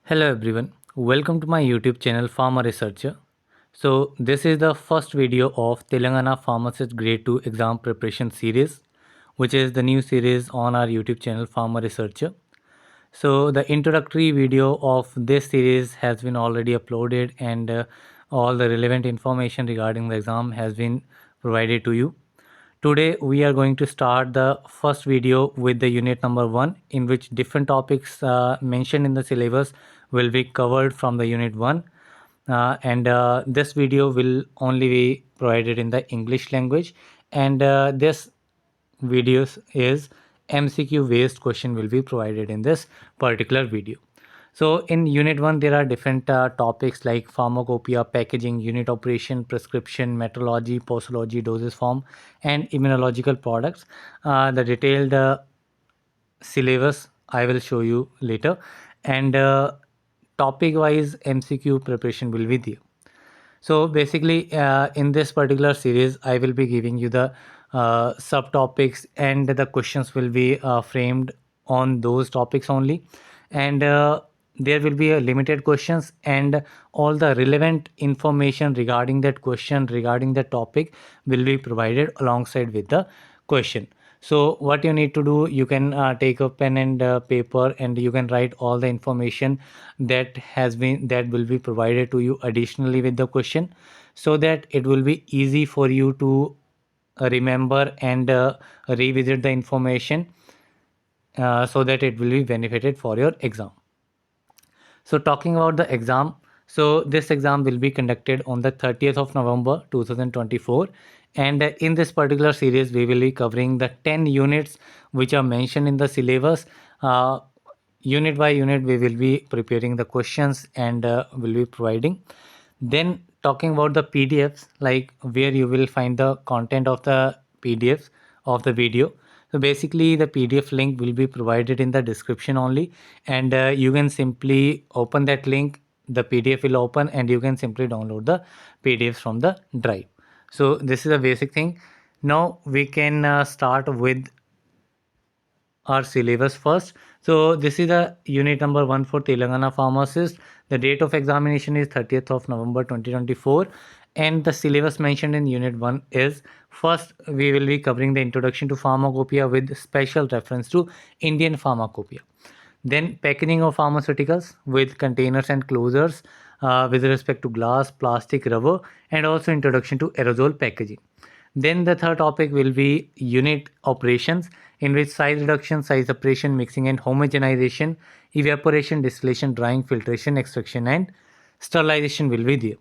Hello everyone, welcome to my YouTube channel Pharma Researcher. So this is the first video of Telangana Pharmacist Grade-II exam preparation series, which is the new series on our YouTube channel Pharma Researcher. So the introductory video of this series has been already uploaded and all the relevant information regarding the exam has been provided to you. Today we are going to start the first video with the unit number 1, in which different topics mentioned in the syllabus will be covered from the unit 1, and this video will only be provided in the English language, and this videos is MCQ based question will be provided in this particular video. So in unit 1 there are different topics like pharmacopoeia, packaging, unit operation, prescription, metrology, posology, dosage form and immunological products. The detailed syllabus I will show you later, and topic wise MCQ preparation will be there. So basically in this particular series I will be giving you the subtopics, and the questions will be framed on those topics only, and there will be a limited questions, and all the relevant information regarding that question, regarding the topic, will be provided alongside with the question. So what you need to do, you can take a pen and paper, and you can write all the information that will be provided to you additionally with the question, so that it will be easy for you to remember and revisit the information, so that it will be benefited for your exam. So talking about the exam, so this exam will be conducted on the 30th of November 2024, and in this particular series we will be covering the 10 units which are mentioned in the syllabus. Unit by unit we will be preparing the questions and will be providing. Then talking about the PDFs, like where you will find the content of the PDFs of the video. So basically the PDF link will be provided in the description only, and you can simply open that link, the PDF will open, and you can simply download the PDFs from the drive. So this is a basic thing. Now we can start with our syllabus first. So this is the unit number 1 for Telangana Pharmacist. The date of examination is 30th of November 2024, and the syllabus mentioned in unit 1 is: first we will be covering the introduction to pharmacopoeia with special reference to Indian pharmacopoeia. Then packaging of pharmaceuticals with containers and closures with respect to glass, plastic, rubber, and also introduction to aerosol packaging. Then the third topic will be unit operations, in which size reduction, size separation, mixing and homogenization, evaporation, distillation, drying, filtration, extraction and sterilization will be there.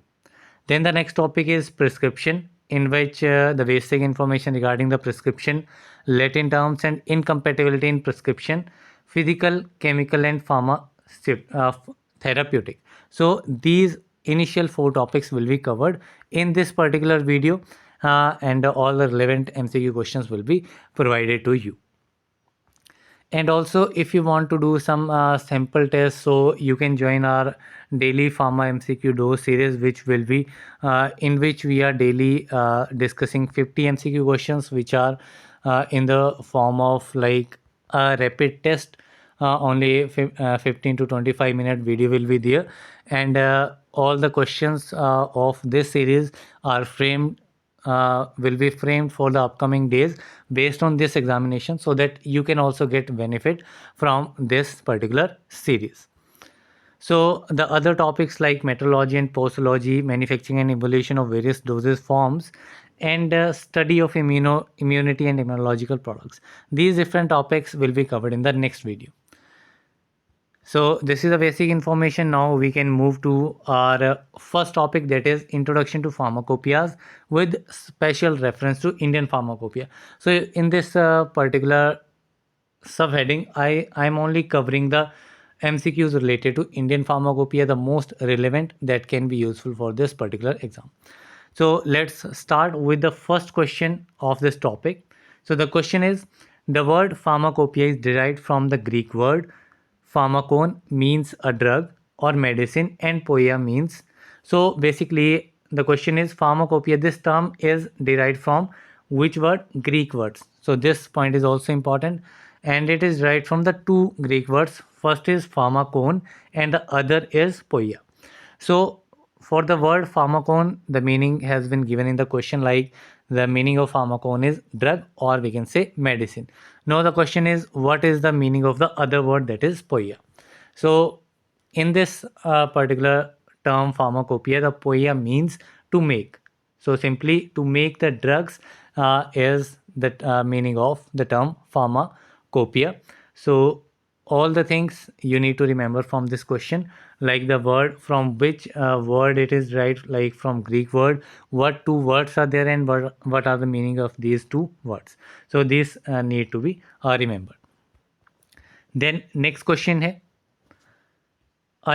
Then the next topic is prescription, in which the basic information regarding the prescription, Latin terms and incompatibility in prescription, physical, chemical and therapeutic. So these initial 4 topics will be covered in this particular video, and all the relevant MCQ questions will be provided to you. And also if you want to do some sample tests, so you can join our daily pharma MCQ dose series, which will be in which we are daily discussing 50 MCQ questions, which are in the form of like a rapid test. Only 15 to 25 minute video will be there, and all the questions of this series are framed will be framed for the upcoming days based on this examination, so that you can also get benefit from this particular series. So the other topics like metrology and posology, manufacturing and evaluation of various dosage forms, and study of immunity and immunological products, these different topics will be covered in the next video. So this is the basic information. Now we can move to our first topic, that is introduction to pharmacopoeias with special reference to Indian pharmacopoeia. So in this particular subheading, I'm only covering the MCQs related to Indian pharmacopoeia, the most relevant that can be useful for this particular exam. So let's start with the first question of this topic. So the question is: the word pharmacopoeia is derived from the Greek word pharmakon, means a drug or medicine, and poeia means. So basically the question is pharmacopoeia, this term is derived from which word? Greek words. So this point is also important, and it is derived from the 2 Greek words, First is pharmacone and the other is poia. So for the word pharmacone, the meaning has been given in the question, like the meaning of pharmacone is drug, or we can say medicine. Now the question is, what is the meaning of the other word, that is poia? So in this particular term pharmacopoeia, the poia means to make. So simply to make the drugs is the meaning of the term pharmacopoeia. So all the things you need to remember from this question, like the word, from which word it is, right? Like from Greek word, what two words are there, and what are the meaning of these two words. So these need to be remembered. Then next question है,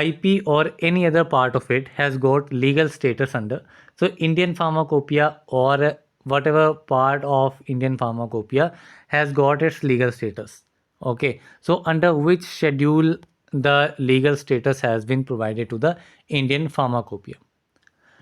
IP or any other part of it has got legal status under. So Indian Pharmacopoeia or whatever part of Indian Pharmacopoeia has got its legal status. Okay, so under which schedule the legal status has been provided to the Indian Pharmacopoeia?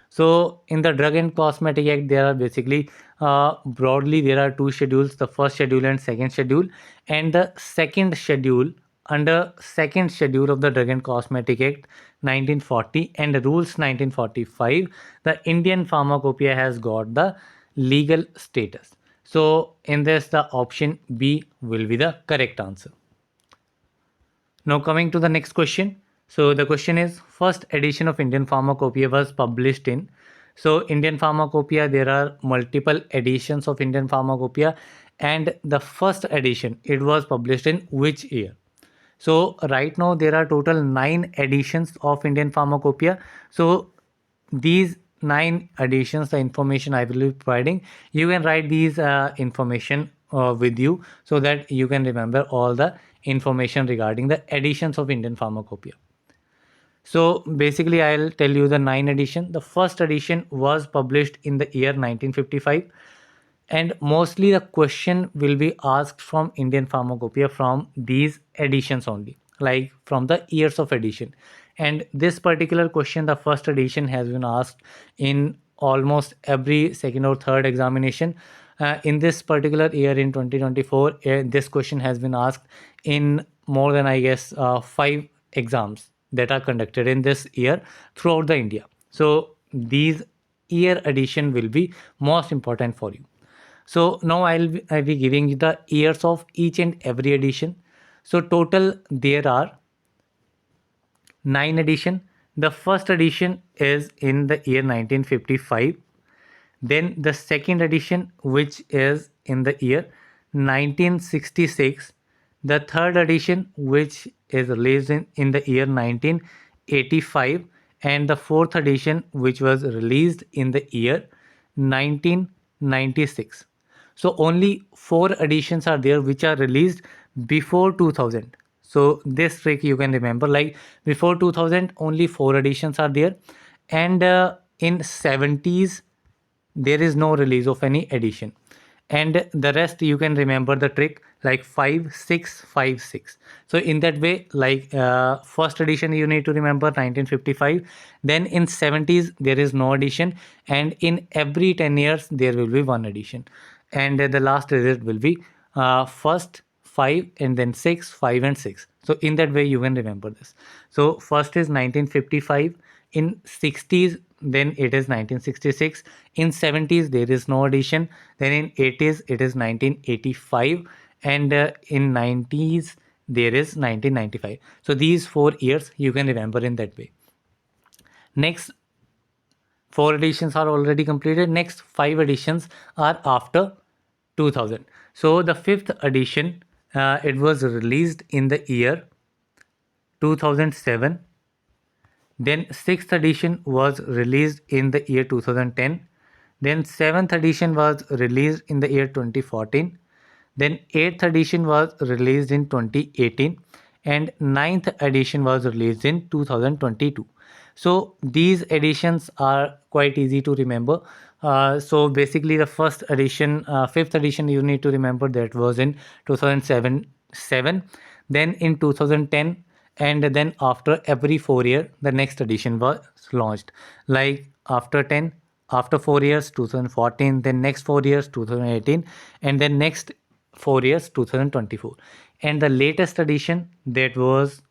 So in the Drug and Cosmetic Act, there are basically broadly there are two schedules: the first schedule and second schedule. And the second schedule, under second schedule of the Drug and Cosmetic Act 1940 and the rules 1945, the Indian Pharmacopoeia has got the legal status. So in this, the option B will be the correct answer. Now coming to the next question. So the question is, first edition of Indian Pharmacopoeia was published in. So Indian Pharmacopoeia, there are multiple editions of Indian Pharmacopoeia, and the first edition, it was published in which year? So right now there are total 9 editions of Indian Pharmacopoeia. So these 9 editions, the information I will be providing, you can write these information with you, so that you can remember all the information regarding the editions of Indian Pharmacopoeia. So basically I'll tell you the 9 edition. The first edition was published in the year 1955, and mostly the question will be asked from Indian Pharmacopoeia from these editions only, like from the years of edition. And this particular question, the first edition, has been asked in almost every second or third examination. In this particular year, in 2024, this question has been asked in more than, I guess, 5 exams that are conducted in this year throughout the India. So these year edition will be most important for you. So now I'll be giving you the years of each and every edition. So total there are 9 edition. The first edition is in the year 1955. Then the second edition, which is in the year 1966. The third edition, which is released in the year 1985. And the fourth edition, which was released in the year 1996. So only 4 editions are there which are released before 2000. So this trick you can remember, like before 2000 only 4 editions are there, and in 70s there is no release of any edition, and the rest you can remember the trick, like 5 6 5 6. So in that way, like first edition you need to remember 1955, then in 70s there is no edition, and in every 10 years there will be one edition, and the last result will be first 5 and then 6 5 and 6. So in that way you can remember this. So first is 1955, in 60s then it is 1966, in 70s there is no edition, then in 80s it is 1985, and in 90s there is 1995. So these 4 years you can remember in that way. Next 4 editions are already completed. Next 5 editions are after 2000. So the 5th edition, it was released in the year 2007. Then 6th edition was released in the year 2010. Then 7th edition was released in the year 2014. Then 8th edition was released in 2018, and 9th edition was released in 2022. So these editions are quite easy to remember. So basically the first edition, 5th edition, you need to remember that was in 2007, then in 2010, and then after every 4 year the next edition was launched, like after 10, after 4 years 2014, then next 4 years 2018, and then next 4 years 2024. And the latest edition, that was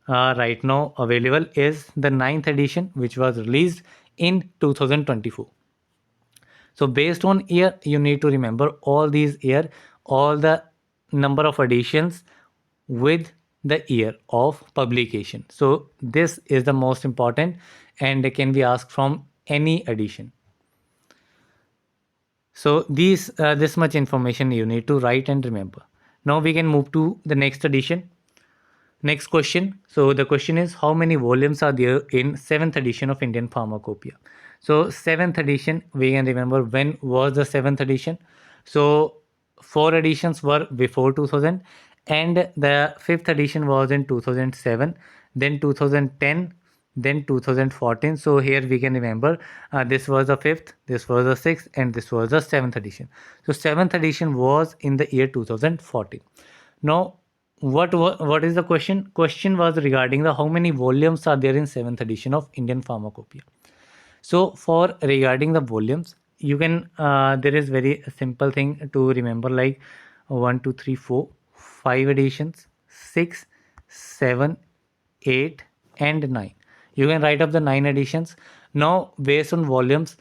right now available is the ninth edition, which was released in 2024. So based on year, you need to remember all these year, all the number of editions with the year of publication. So this is the most important and can be asked from any edition. So this much information you need to write and remember. Now we can move to the next edition. Next question. So the question is, how many volumes are there in 7th edition of Indian Pharmacopoeia? So 7th edition, we can remember when was the 7th edition. So 4 editions were before 2000 and the 5th edition was in 2007, then 2010, then 2014. So here we can remember this was the 5th, this was the 6th, and this was the 7th edition. So 7th edition was in the year 2014. Now what is the question? Question was regarding the how many volumes are there in 7th edition of Indian Pharmacopoeia. So for regarding the volumes, you can there is very simple thing to remember, like 1 2 3 4 5 editions, 6 7 8 and 9. You can write up the 9 editions. Now based on volumes,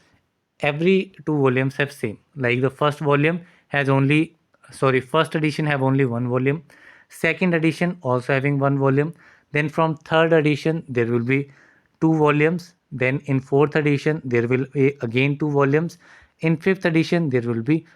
every two volumes have same, like the first volume has only, sorry, first edition have only one volume, second edition also having one volume, then from third edition there will be two volumes, then in fourth edition there will be again two volumes, in fifth edition there will be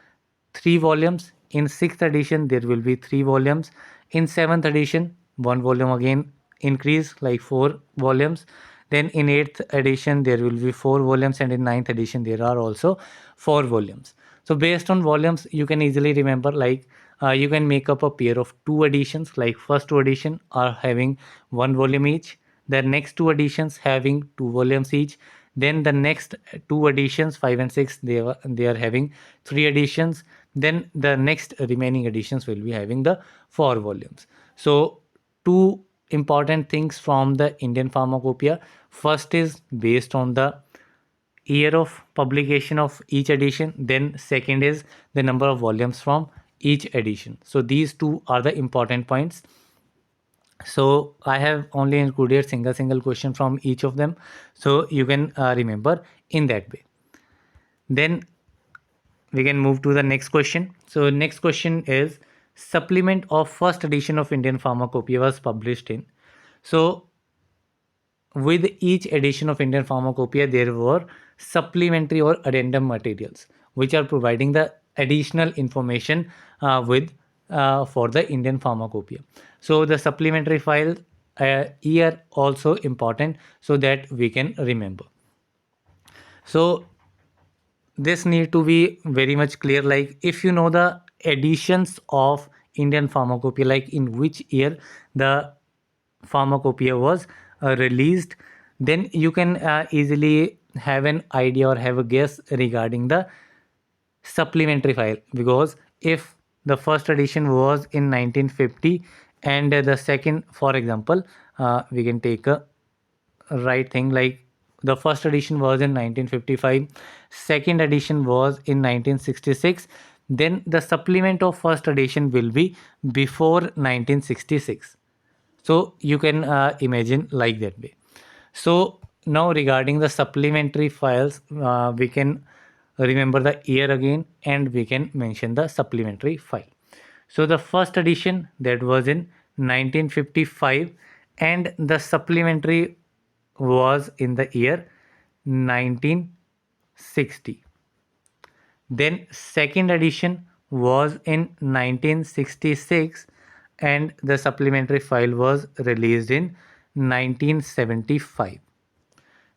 three volumes, in sixth edition there will be three volumes, in seventh edition one volume again increase, like four volumes, then in eighth edition there will be four volumes, and in ninth edition there are also four volumes. So based on volumes you can easily remember, like you can make up a pair of two editions, like first two edition are having one volume each, the next two editions having two volumes each, then the next two editions 5 and 6 they are having three editions, then the next remaining editions will be having the four volumes. So two important things from the Indian Pharmacopoeia. First is based on the year of publication of each edition, then second is the number of volumes from each edition. So these two are the important points. So I have only included single question from each of them, so you can remember in that way. Then we can move to the next question. So next question is, supplement of first edition of Indian Pharmacopoeia was published in. So with each edition of Indian Pharmacopoeia there were supplementary or addendum materials which are providing the additional information with for the Indian Pharmacopoeia. So the supplementary file here also important, so that we can remember. So this need to be very much clear, like if you know the editions of Indian Pharmacopoeia, like in which year the Pharmacopoeia was released, then you can easily have an idea or have a guess regarding the supplementary file. Because if the first edition was in 1950 and the second, for example, we can take a right thing, like the first edition was in 1955, second edition was in 1966, then the supplement of first edition will be before 1966. So you can imagine like that way. So now regarding the supplementary files, we can remember the year again and we can mention the supplementary file. So the first edition, that was in 1955 and the supplementary was in the year 1960. Then second edition was in 1966 and the supplementary file was released in 1975.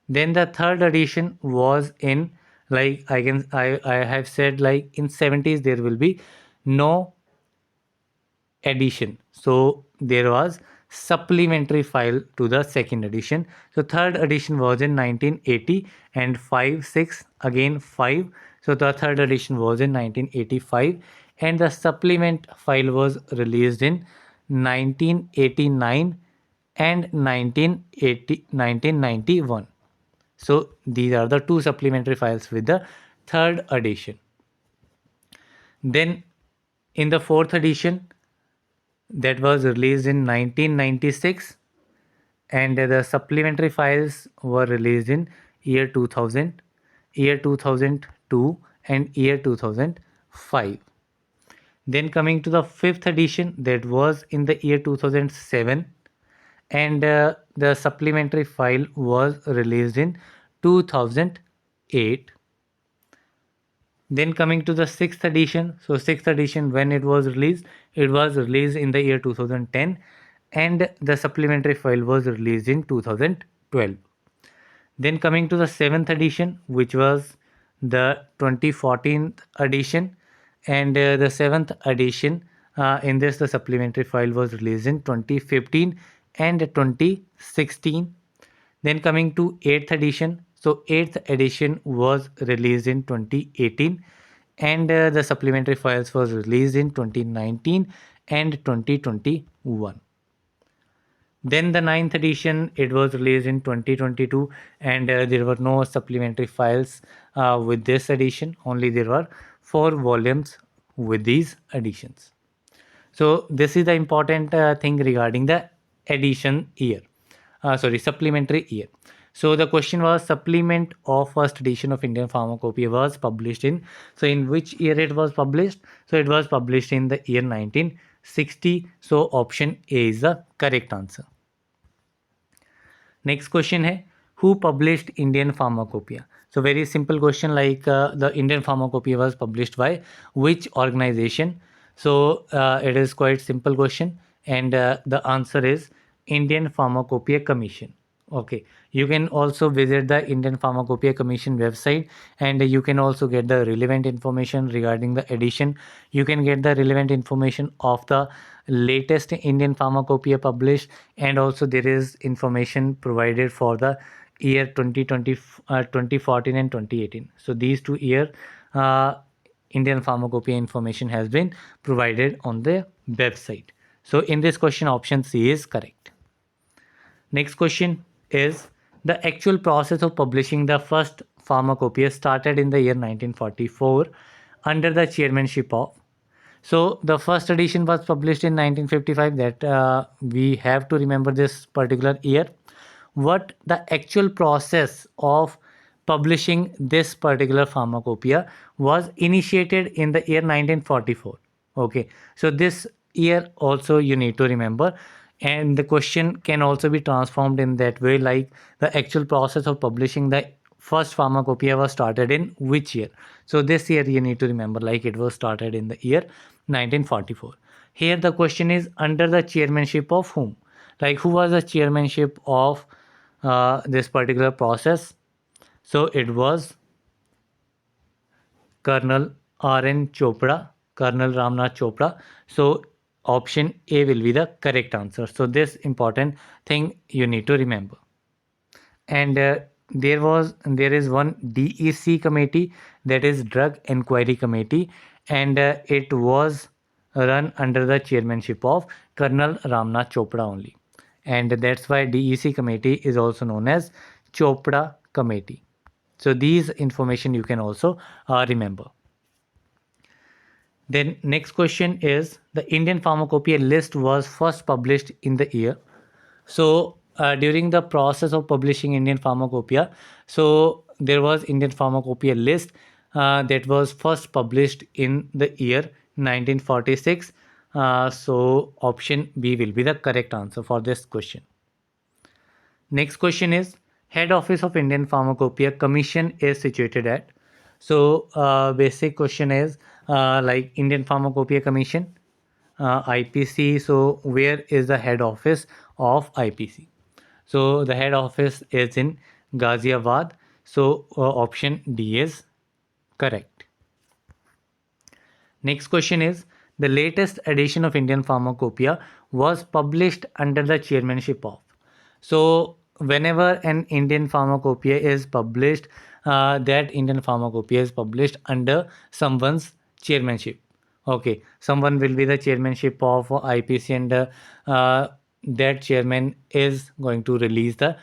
Then the third edition was in, like I have said, like in 70s there will be no edition, so there was supplementary file to the second edition. So third edition was in 1980 and 5 6 again 5, so the third edition was in 1985 and the supplement file was released in 1989 and 1991. So these are the two supplementary files with the third edition. Then in the fourth edition, that was released in 1996, and the supplementary files were released in year 2000, year 2002, and year 2005. Then coming to the fifth edition, that was in the year 2007, and the supplementary file was released in 2008. Then coming to the sixth edition, so sixth edition, when it was released in the year 2010, and the supplementary file was released in 2012. Then coming to the seventh edition, which was the 2014 edition, and the seventh edition, in this the supplementary file was released in 2015 and 2016. Then coming to eighth edition, so eighth edition was released in 2018, and the supplementary files was released in 2019 and 2021. Then the ninth edition, it was released in 2022, and there were no supplementary files with this edition. Only there were 4 volumes with these editions. So this is the important thing regarding the edition year. Supplementary year. So the question was, supplement of first edition of Indian Pharmacopoeia was published in. So in which year it was published? So it was published in the year 1960. So option A is the correct answer. Next question है, who published Indian Pharmacopoeia? So very simple question, like the Indian Pharmacopoeia was published by which organization? So it is quite simple question, and the answer is Indian Pharmacopoeia Commission. Okay, you can also visit the Indian Pharmacopoeia Commission website, and you can also get the relevant information regarding the edition. You can get the relevant information of the latest Indian Pharmacopoeia published, and also there is information provided for the year 2020, 2014 and 2018. So these 2 year Indian Pharmacopoeia information has been provided on the website. So in this question, option C is correct. Next question is, the actual process of publishing the first pharmacopoeia started in the year 1944 under the chairmanship of. So the first edition was published in 1955, that we have to remember this particular year. What the actual process of publishing this particular pharmacopoeia was initiated in the year 1944. Okay, so this year also you need to remember, and the question can also be transformed in that way, like the actual process of publishing the first pharmacopoeia was started in which year. So this year you need to remember, like it was started in the year 1944. Here the question is, under the chairmanship of whom? Like who was the chairmanship of this particular process? So it was Colonel R.N. Chopra, Colonel Ramnath Chopra. So option A will be the correct answer. So this important thing you need to remember. And there is one DEC committee, that is Drug Enquiry Committee, and it was run under the chairmanship of Colonel Ramnath Chopra only, and that's why DEC committee is also known as Chopra Committee. So these information you can also remember. Then next question is, the Indian Pharmacopoeia list was first published in the year. So during the process of publishing Indian Pharmacopoeia, so there was Indian Pharmacopoeia list that was first published in the year 1946. So option B will be the correct answer for this question. Next question is, head office of Indian Pharmacopoeia Commission is situated at. So basic question is, like Indian Pharmacopoeia Commission, IPC. So where is the head office of IPC? So the head office is in Ghaziabad. So option D is correct. Next question is, the latest edition of Indian Pharmacopoeia was published under the chairmanship of. So whenever an Indian Pharmacopoeia is published, that Indian Pharmacopoeia is published under someone's chairmanship. Okay, someone will be the chairmanship of IPC, and that chairman is going to release the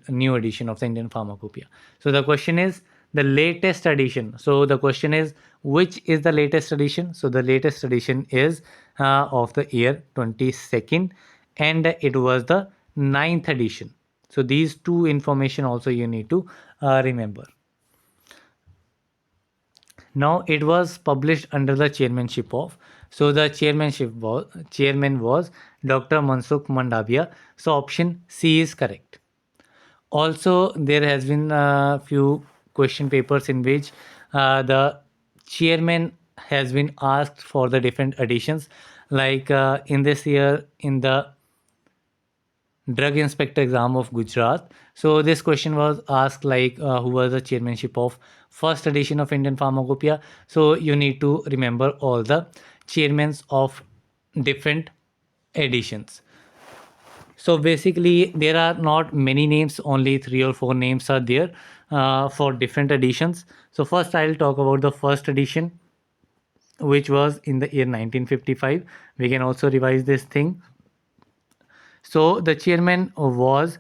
new edition of the Indian Pharmacopoeia. So the question is, the latest edition. So the question is, which is the latest edition? So the latest edition is of the year 22nd, and it was the ninth edition. So these two information also you need to remember. Now it was published under the chairmanship of, so the chairman was Dr. Mansukh Mandavia. So option C is correct. Also, there has been a few question papers in which the chairman has been asked for the different editions. Like in this year, in the drug inspector exam of Gujarat. So this question was asked like who was the chairmanship of first edition of Indian Pharmacopoeia. So you need to remember all the chairmans of different editions. So basically there are not many names, only 3 or 4 names are there for different editions. So first I'll talk about the first edition, which was in the year 1955. We can also revise this thing. So the chairman was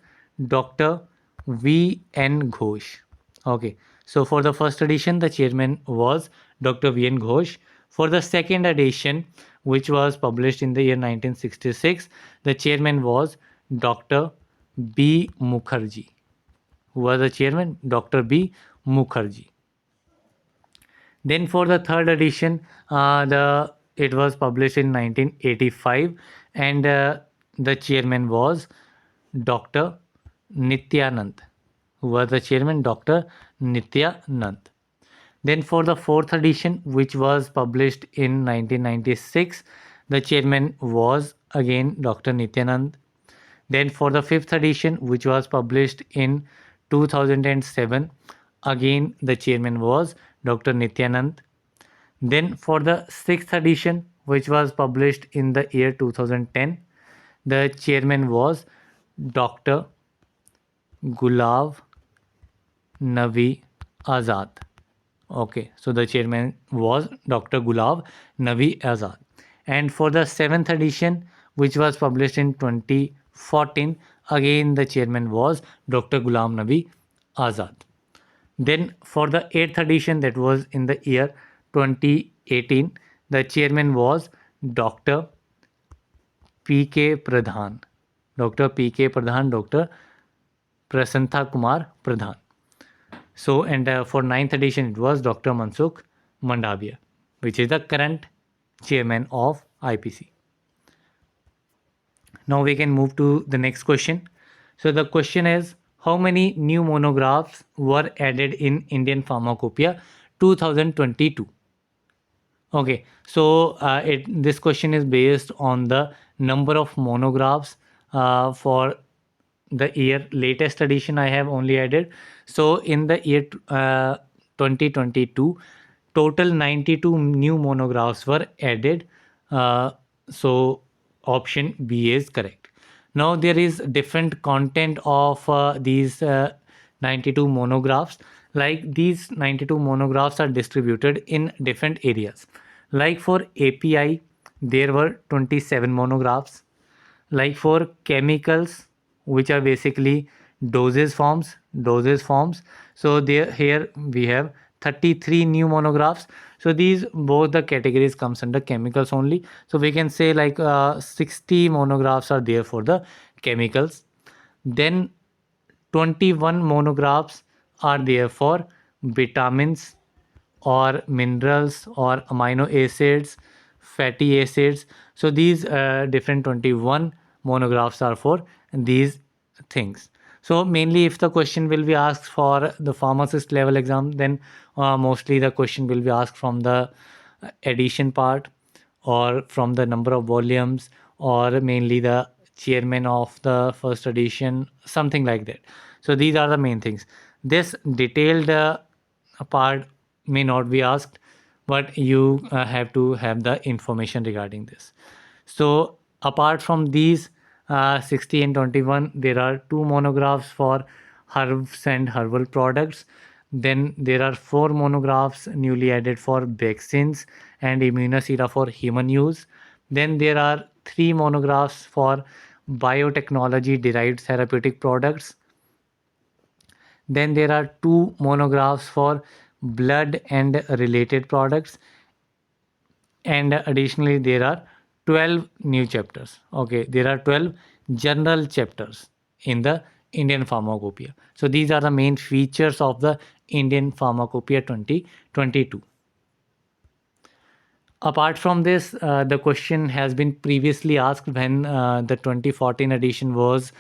Dr. V.N. Ghosh. Okay. So for the first edition, the chairman was Dr. V.N. Ghosh. For the second edition, which was published in the year 1966, the chairman was Dr. B. Mukherjee. Who was the chairman? Dr. B. Mukherjee. Then for the third edition, the it was published in 1985, and the chairman was Dr. Nityanand. Who was the chairman? Dr. Nityanand. Then for the fourth edition, which was published in 1996, the chairman was again Dr. Nityanand. Then for the fifth edition, which was published in 2007, again the chairman was Dr. Nityanand. Then for the sixth edition, which was published in the year 2010, the chairman was Dr. Gulav Nabi Azad. Okay, so the chairman was Dr. Gulav Nabi Azad. And for the seventh edition, which was published in 2014, again the chairman was Dr. Ghulam Nabi Azad. Then for the eighth edition, that was in the year 2018, the chairman was Dr. P.K. Pradhan. Dr. P.K. Pradhan, Dr. Prasantha Kumar Pradhan. So, and for ninth edition, it was Dr. Mansukh Mandavia, which is the current chairman of IPC. Now we can move to the next question. So the question is, how many new monographs were added in Indian Pharmacopoeia 2022? Okay, so this question is based on the number of monographs for the year latest edition I have only added. So in the year 2022, total 92 new monographs were added. So option B is correct. Now there is different content of these 92 monographs. Like these 92 monographs are distributed in different areas. Like for API, there were 27 monographs. Like for chemicals, which are basically dosage forms. So there here we have 33 new monographs. So these both the categories comes under chemicals only. So we can say like 60 monographs are there for the chemicals. Then 21 monographs are there for vitamins or minerals or amino acids, fatty acids. So these different 21 monographs are for these things. So mainly if the question will be asked for the pharmacist level exam, then mostly the question will be asked from the addition part or from the number of volumes or mainly the chairman of the first edition, something like that. So these are the main things. This detailed part may not be asked, but you have to have the information regarding this. So apart from these 60 and 21, there are 2 monographs for herbs and herbal products. Then there are 4 monographs newly added for vaccines and immunosera for human use. Then there are 3 monographs for biotechnology derived therapeutic products. Then there are 2 monographs for blood and related products. And additionally, there are 12 new chapters. Okay, there are 12 general chapters in the Indian Pharmacopoeia. So these are the main features of the Indian Pharmacopoeia 2022. Apart from this, the question has been previously asked when the 2014 edition was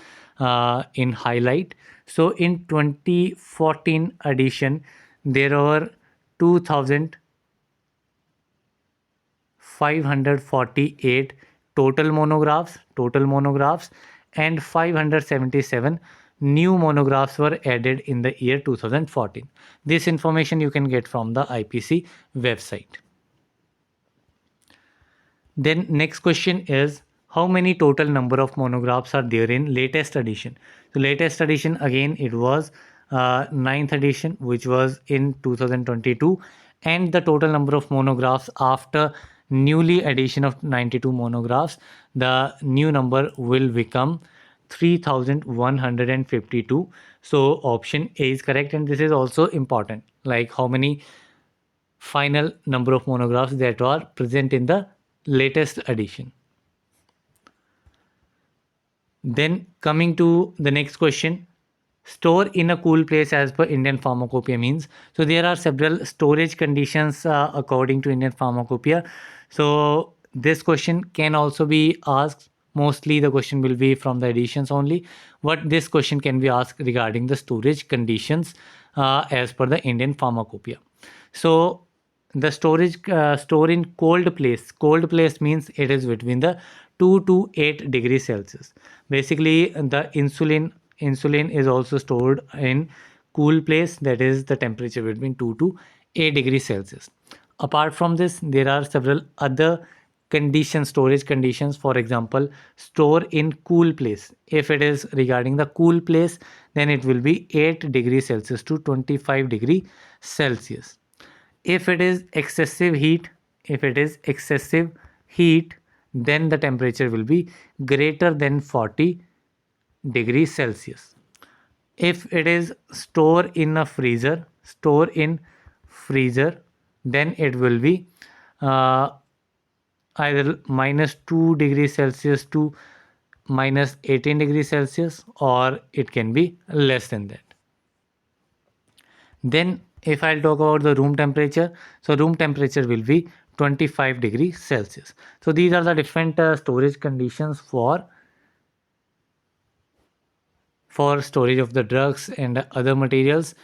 in highlight. So in 2014 edition, there were 2,548 total monographs, and 577 new monographs were added in the year 2014. This information you can get from the IPC website. Then next question is, how many total number of monographs are there in latest edition? So latest edition, again, it was ninth edition, which was in 2022, and the total number of monographs after newly addition of 92 monographs, the new number will become 3152. So option A is correct, and this is also important, like how many final number of monographs that are present in the latest edition. Then coming to the next question, store in a cool place as per Indian Pharmacopoeia means. So there are several storage conditions according to Indian Pharmacopoeia. So this question can also be asked. Mostly the question will be from the editions only. What this question can be asked regarding the storage conditions as per the Indian Pharmacopoeia. So the storage store in cold place. Cold place means it is between the 2 to 8 degrees Celsius. Basically, the insulin is also stored in cool place, that is the temperature between 2 to 8 degrees Celsius. Apart from this, there are several other conditions, storage conditions. For example, store in cool place. If it is regarding the cool place, then it will be 8 degrees Celsius to 25 degree Celsius. If it is excessive heat, then the temperature will be greater than 40 degrees Celsius. If it is store in freezer, then it will be either -2 degrees Celsius to -18 degrees Celsius, or it can be less than that. Then if I'll talk about the room temperature, so room temperature will be 25 degrees Celsius. So these are the different storage conditions for storage of the drugs and other materials.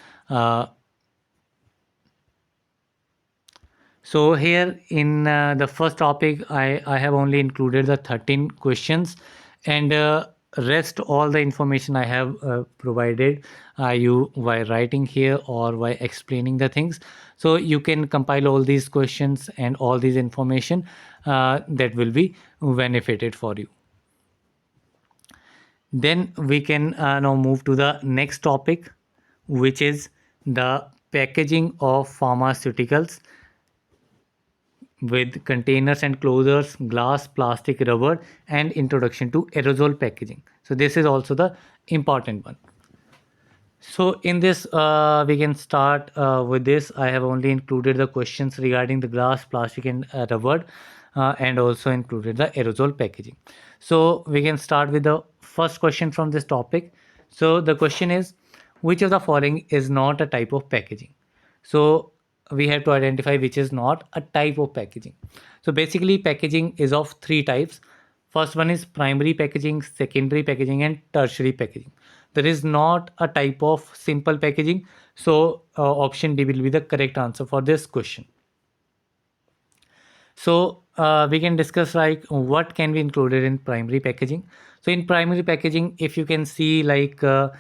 So here in the first topic, I have only included the 13 questions, and rest all the information I have provided you while writing here or by explaining the things. So you can compile all these questions and all these information that will be benefited for you. Then we can now move to the next topic, which is the packaging of pharmaceuticals with containers and closures, glass, plastic, rubber, and introduction to aerosol packaging. So this is also the important one. So in this, we can start with this. I have only included the questions regarding the glass, plastic, and rubber, and also included the aerosol packaging. So we can start with the first question from this topic. So the question is, which of the following is not a type of packaging? So we have to identify which is not a type of packaging. So basically, packaging is of three types. First one is primary packaging, secondary packaging, and tertiary packaging. There is not a type of simple packaging. So option D will be the correct answer for this question. So we can discuss like what can be included in primary packaging. So in primary packaging, if you can see, like there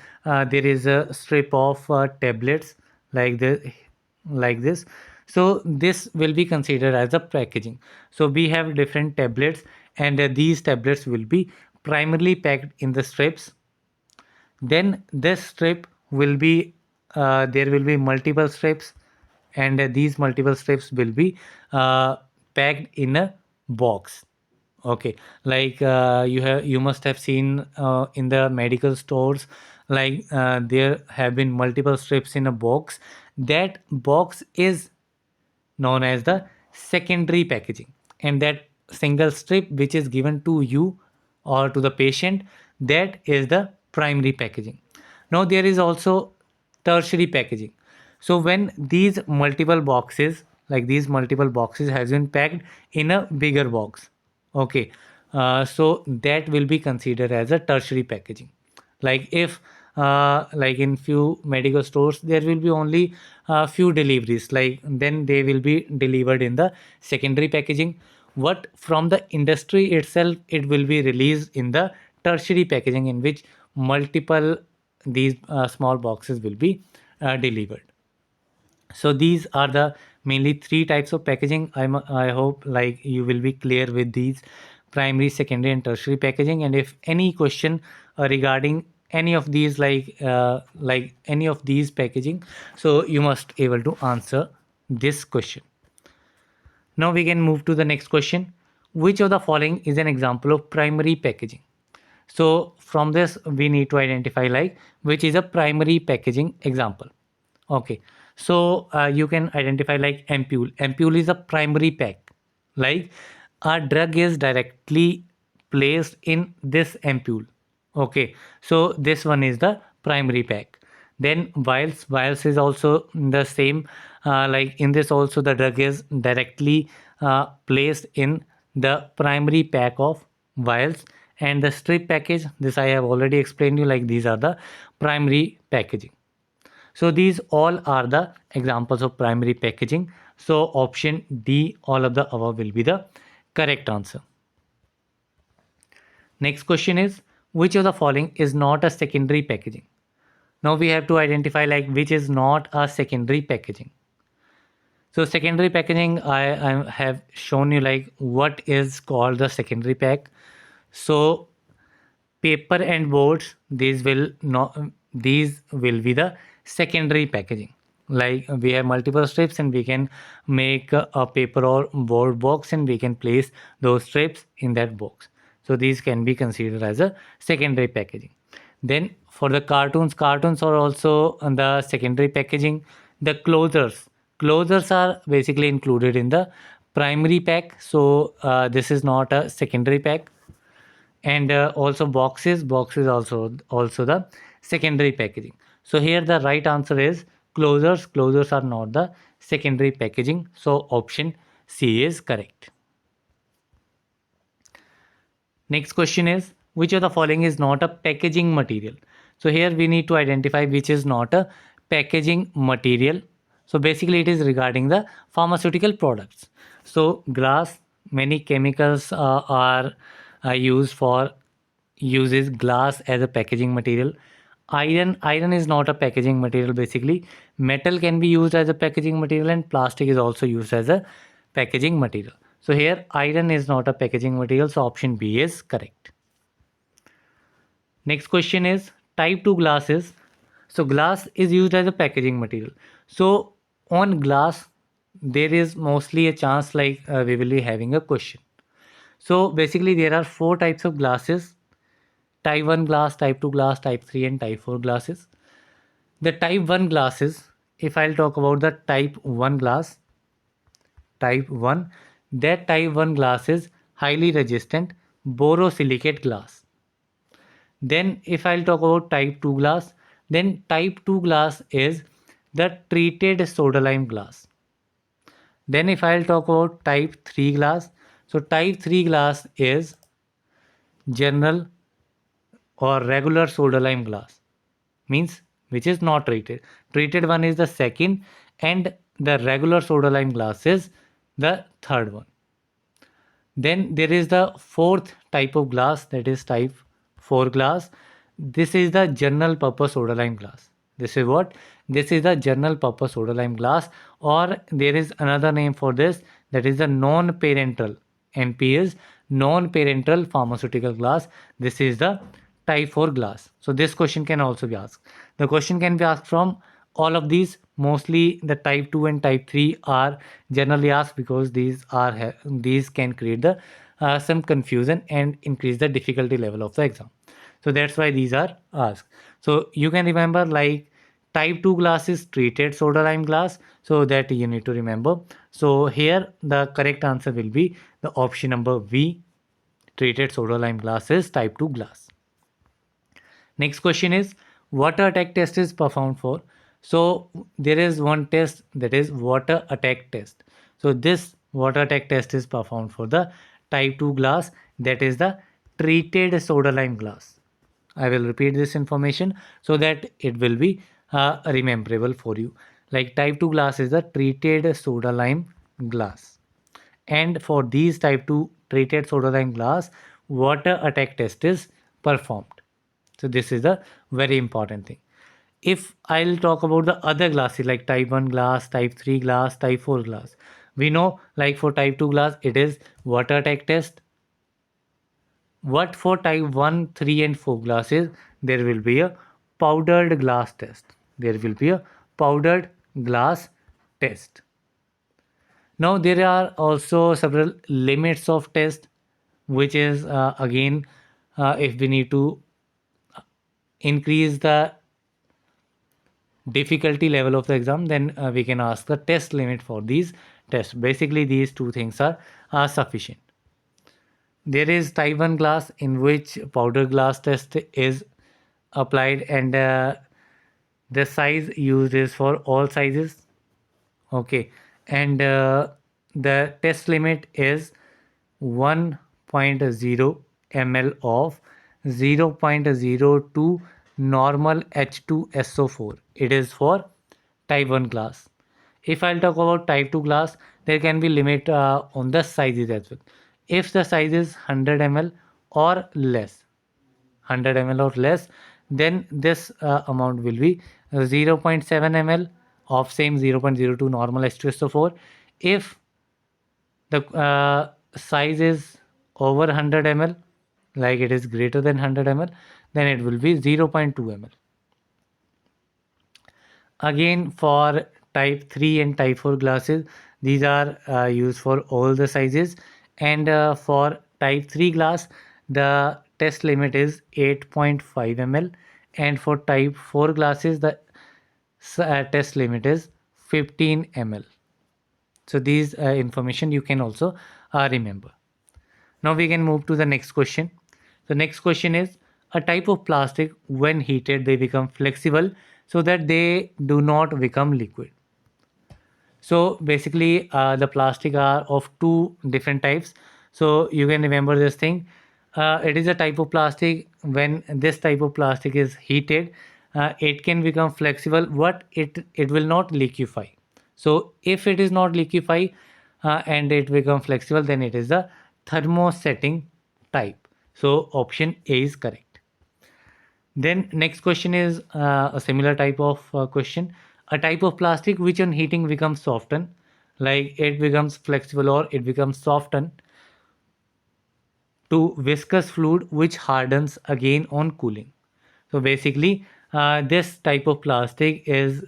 is a strip of tablets like this. So this will be considered as a packaging. So we have different tablets, and these tablets will be primarily packed in the strips. Then this strip will be there will be multiple strips, and these multiple strips will be packed in a box. Okay, like you must have seen in the medical stores, like there have been multiple strips in a box. That box is known as the secondary packaging, and that single strip which is given to you or to the patient, That is the primary packaging. Now there is also tertiary packaging. So when these multiple boxes, like these multiple boxes has been packed in a bigger box, okay, so that will be considered as a tertiary packaging. Like if like in few medical stores there will be only few deliveries, like then they will be delivered in the secondary packaging. What from the industry itself, it will be released in the tertiary packaging, in which multiple these small boxes will be delivered. So these are the mainly three types of packaging. I hope like you will be clear with these primary, secondary and tertiary packaging. And if any question regarding any of these, like any of these packaging, so you must able to answer this question. Now we can move to the next question. Which of the following is an example of primary packaging? So from this we need to identify like which is a primary packaging example. Okay, so you can identify like ampule. Ampule is a primary pack. Like a drug is directly placed in this ampule. Okay, so this one is the primary pack. Then vials is also the same. Like in this also the drug is directly placed in the primary pack of vials. And the strip package, this I have already explained you, like these are the primary packaging. So these all are the examples of primary packaging. So option D, all of the above will be the correct answer. Next question is, which of the following is not a secondary packaging? Now we have to identify like which is not a secondary packaging. So secondary packaging, I have shown you like what is called the secondary pack. So paper and boards, these will be the secondary packaging. Like we have multiple strips and we can make a paper or board box and we can place those strips in that box. So these can be considered as a secondary packaging. Then for the cartoons are also on the secondary packaging. The closures are basically included in the primary pack. So this is not a secondary pack. And also boxes also the secondary packaging. So here the right answer is closures are not the secondary packaging. So option C is correct. Next question is, which of the following is not a packaging material? So here we need to identify which is not a packaging material. So basically it is regarding the pharmaceutical products. So glass, many chemicals are used for uses glass as a packaging material. Iron is not a packaging material. Basically metal can be used as a packaging material and plastic is also used as a packaging material. So here iron is not a packaging material, so option B is correct. Next question is type 2 glasses. So glass is used as a packaging material. So on glass there is mostly a chance like we will be having a question. So basically there are four types of glasses: type 1 glass, type 2 glass, type 3 and type 4 glasses. The type 1 glasses, if I'll talk about the type 1 glass, type 1, that type 1 glass is highly resistant borosilicate glass. Then if I'll talk about type 2 glass, then type 2 glass is the treated soda lime glass. Then if I'll talk about type 3 glass, so type 3 glass is general or regular soda lime glass, means which is not treated. Treated one is the second and the regular soda lime glass is the third one. Then there is the fourth type of glass, that is type 4 glass. This is the general purpose soda lime glass. This is what? This is the general purpose soda lime glass, or there is another name for this, that is the non-parental. NP is non-parental pharmaceutical glass. This is the type 4 glass. So this question can also be asked. The question can be asked from all of these. Mostly the type 2 and type 3 are generally asked because these can create the some confusion and increase the difficulty level of the exam. So that's why these are asked. So you can remember like type 2 glass is treated soda lime glass, so that you need to remember. So here the correct answer will be the option number V, treated soda lime glass is type 2 glass. Next question is, water attack test is performed for. So there is one test, that is water attack test. So this water attack test is performed for the type 2 glass, that is the treated soda lime glass. I will repeat this information so that it will be rememberable for you. Like type 2 glass is the treated soda lime glass. And for these type 2 treated soda lime glass, water attack test is performed. So this is a very important thing. If I'll talk about the other glasses like type 1 glass, type 3 glass, type 4 glass, we know like for type 2 glass it is water attack test. What for type 1, 3 and 4 glasses, there will be a powdered glass test. There will be a powdered glass test. Now there are also several limits of test, which is again if we need to increase the difficulty level of the exam, then we can ask the test limit for these tests. Basically these two things are sufficient. There is type 1 glass in which powder glass test is applied, and the size used is for all sizes. Okay, and the test limit is 1.0 ml of 0.02 normal H2SO4. It is for type 1 glass. If I'll talk about type 2 glass, there can be limit on the sizes as well. If the size is 100 ml or less, 100 ml or less, then this amount will be 0.7 ml of same 0.02 normal H2SO4. If the size is over 100 ml, like it is greater than 100 ml, then it will be 0.2 ml. Again, for type 3 and type 4 glasses, these are used for all the sizes, and for type 3 glass the test limit is 8.5 ml, and for type 4 glasses the test limit is 15 ml. So these information you can also remember. Now we can move to the next question. The next question is, a type of plastic when heated they become flexible so that they do not become liquid. So basically the plastic are of two different types. So you can remember this thing. It is a type of plastic. When this type of plastic is heated, it can become flexible, but it will not liquefy. So if it is not liquefy and it become flexible, then it is the thermosetting type. So option A is correct. Then next question is a similar type of question. A type of plastic which on heating becomes softened, like it becomes flexible or it becomes softened to viscous fluid which hardens again on cooling. So basically this type of plastic is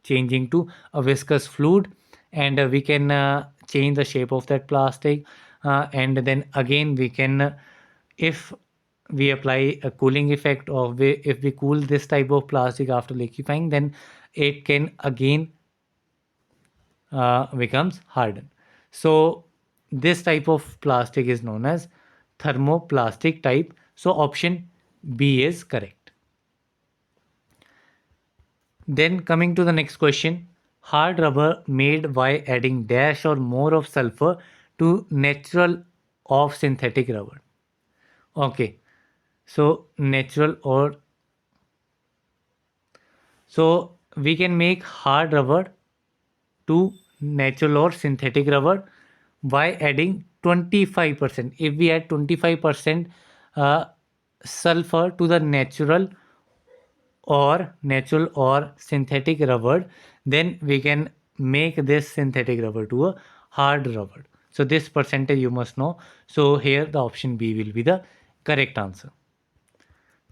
changing to a viscous fluid, and we can change the shape of that plastic, and then again we can if we apply a cooling effect, or if we cool this type of plastic after liquefying, then it can again becomes hardened. So this type of plastic is known as thermoplastic type. So option B is correct. Then coming to the next question, hard rubber made by adding dash or more of sulfur to natural of synthetic rubber. Okay, so natural or so we can make hard rubber to natural or synthetic rubber by adding 25%. If we add 25% sulfur to the natural or synthetic rubber, then we can make this synthetic rubber to a hard rubber. So this percentage you must know. So here the option B will be the correct answer.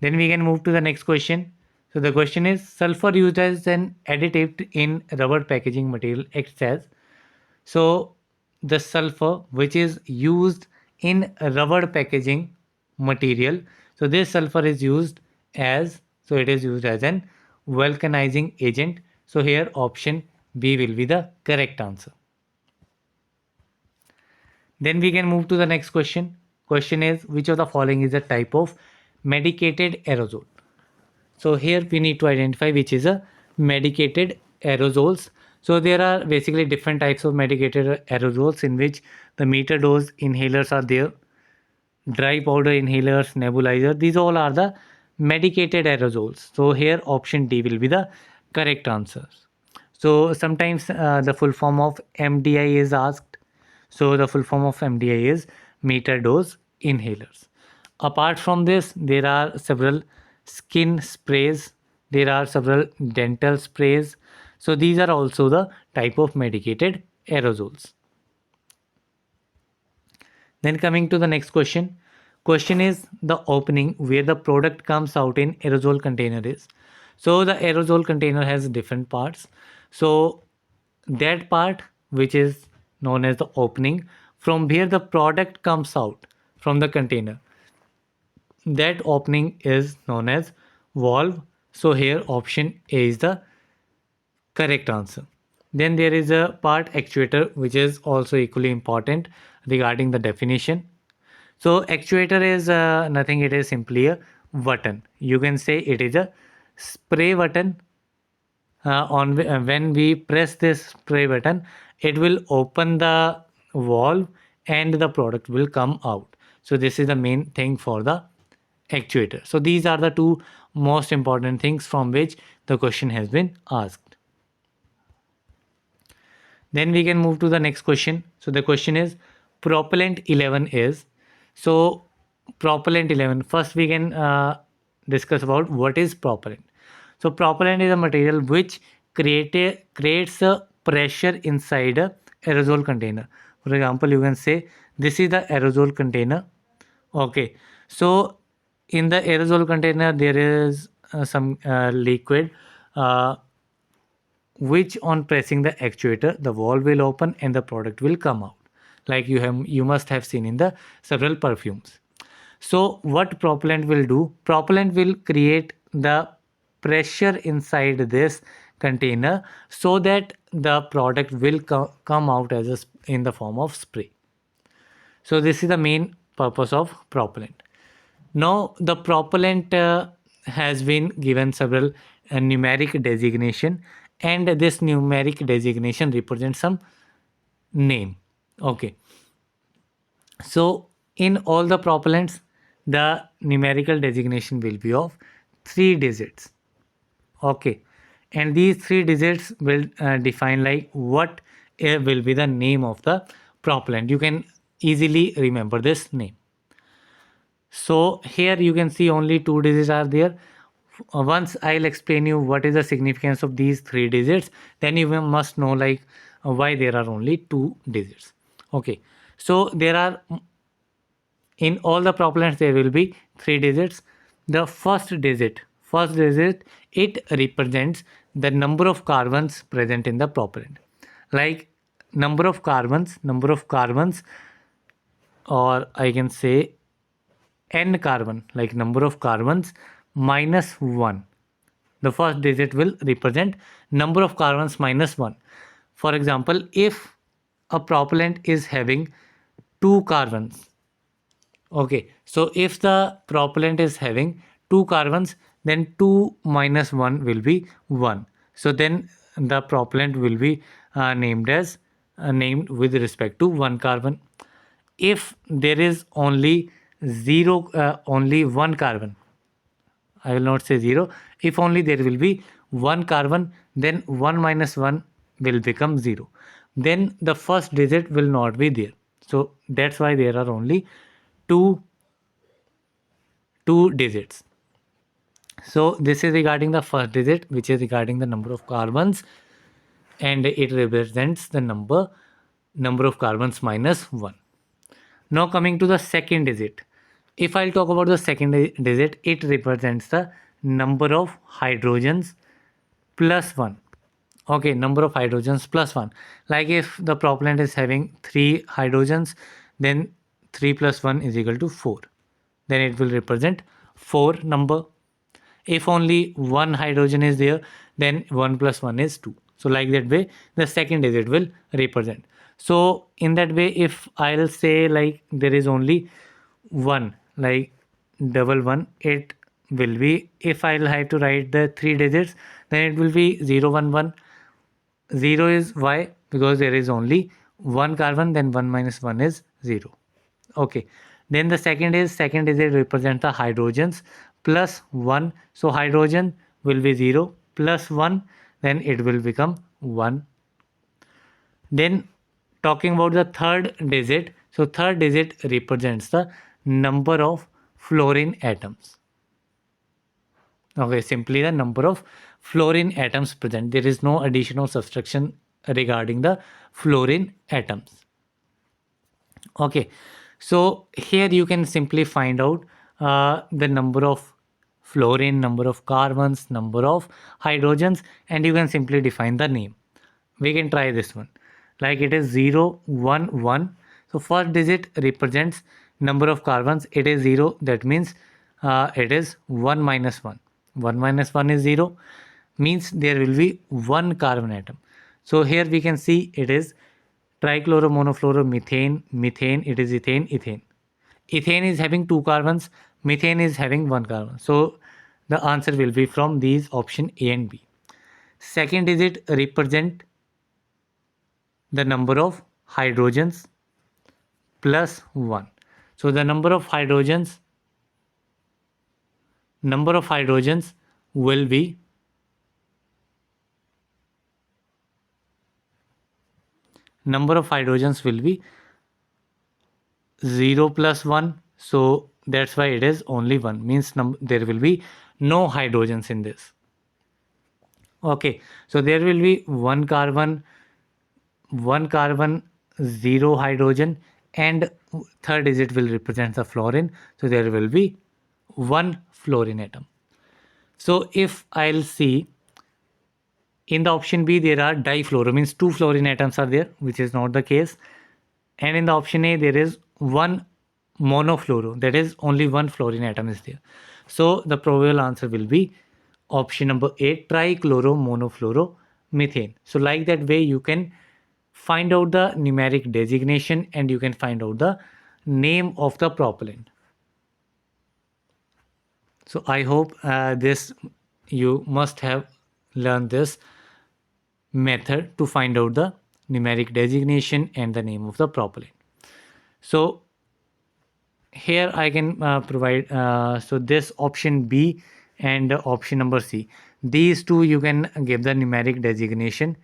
Then we can move to the next question. So the question is, sulfur used as an additive in rubber packaging material acts as. So the sulfur which is used in rubber packaging material, so this sulfur is used as, so it is used as an vulcanizing agent. So here option B will be the correct answer. Then we can move to the next question. Question is, which of the following is a type of medicated aerosol? So here we need to identify which is a medicated aerosols. So there are basically different types of medicated aerosols in which the meter dose inhalers are there, dry powder inhalers, nebulizer. These all are the medicated aerosols. So here option D will be the correct answer. So sometimes the full form of MDI is asked. So the full form of MDI is meter dose inhalers. Apart from this, there are several skin sprays. There are several dental sprays. So these are also the type of medicated aerosols. Then coming to the next question. Question is the opening where the product comes out in aerosol container is. So the aerosol container has different parts. So that part which is known as the opening from where the product comes out from the container, that opening is known as valve. So here option A is the correct answer. Then there is a part actuator which is also equally important regarding the definition. So actuator is nothing, it is simply a button. You can say it is a spray button. When we press this spray button, it will open the valve and the product will come out. So this is the main thing for the actuator. So these are the two most important things from which the question has been asked. Then we can move to the next question. So the question is propellant 11 is. So propellant 11, first we can discuss about what is propellant. So propellant is a material which creates a pressure inside a aerosol container. For example, you can say this is the aerosol container. Okay, so in the aerosol container there is some liquid which on pressing the actuator the valve will open and the product will come out, like you must have seen in the several perfumes. So what propellant will do? Propellant will create the pressure inside this container so that the product will come out as in the form of spray. So this is the main purpose of propellant. Now the propellant has been given several numeric designation, and this numeric designation represents some name. Okay. So in all the propellants, the numerical designation will be of 3 digits. Okay. And these 3 digits will define like what will be the name of the propellant. You can easily remember this name. So here you can see only 2 digits are there. Once I'll explain you what is the significance of these 3 digits, then you must know like why there are only 2 digits. Okay, so there are in all the propellants there will be 3 digits. The first digit, it represents the number of carbons present in the propellant. Like number of carbons, or I can say n carbon, like number of carbons minus 1. The first digit will represent number of carbons minus 1. For example, if a propellant is having 2 carbons, okay, so if the propellant is having 2 carbons, then 2 minus 1 will be 1. So then the propellant will be named with respect to 1 carbon. If there is only only 1 carbon, I will not say 0, if only there will be 1 carbon, then 1 minus 1 will become 0. Then the first digit will not be there. So that's why there are only two digits. So this is regarding the first digit, which is regarding the number of carbons, and it represents the number of carbons minus 1. Now coming to the second digit. If I'll talk about the second digit, it represents the number of hydrogens plus 1. Okay, number of hydrogens plus 1. Like if the propellant is having 3 hydrogens, then 3 plus 1 is equal to 4. Then it will represent 4 number. If only 1 hydrogen is there, then 1 plus 1 is 2. So like that way, the second digit will represent. So in that way, if I'll say like there is only 1, like double 1, it will be, if I'll have to write the 3 digits, then it will be 011. 0 is why? Because there is only one carbon, then 1 minus 1 is 0. Okay. Then the second digit represents the hydrogens plus 1. So hydrogen will be 0 plus 1, then it will become 1. Then talking about the third digit, so third digit represents the number of fluorine atoms. Okay, simply the number of fluorine atoms present. There is no additional subtraction regarding the fluorine atoms. Okay, so here you can simply find out the number of fluorine, number of carbons, number of hydrogens, and you can simply define the name. We can try this one. Like it is 0, 1, 1. So first digit represents number of carbons. It is 0. That means it is 1 minus 1. 1 minus 1 is 0. Means there will be one carbon atom. So here we can see it is trichloromonofluoromethane, methane, it is ethane, ethane. Ethane is having 2 carbons, methane is having 1 carbon. So the answer will be from these option A and B. Second digit represent the number of hydrogens plus 1. So the number of hydrogens will be number of hydrogens will be 0 plus 1. So that's why it is only 1. Means there will be no hydrogens in this. Okay, so there will be one carbon, 0 hydrogen, and third digit will represent the fluorine. So there will be one fluorine atom. So if I'll see in the option B, there are difluoro, means 2 fluorine atoms are there, which is not the case. And in the option A, there is one monofluoro, that is only one fluorine atom is there. So the probable answer will be option number A, trichloromonofluoromethane. So like that way you can find out the numeric designation and you can find out the name of the propellant. So I hope this you must have learned this method to find out the numeric designation and the name of the propellant. So here I can provide so this option B and option number C, these two you can give the numeric designation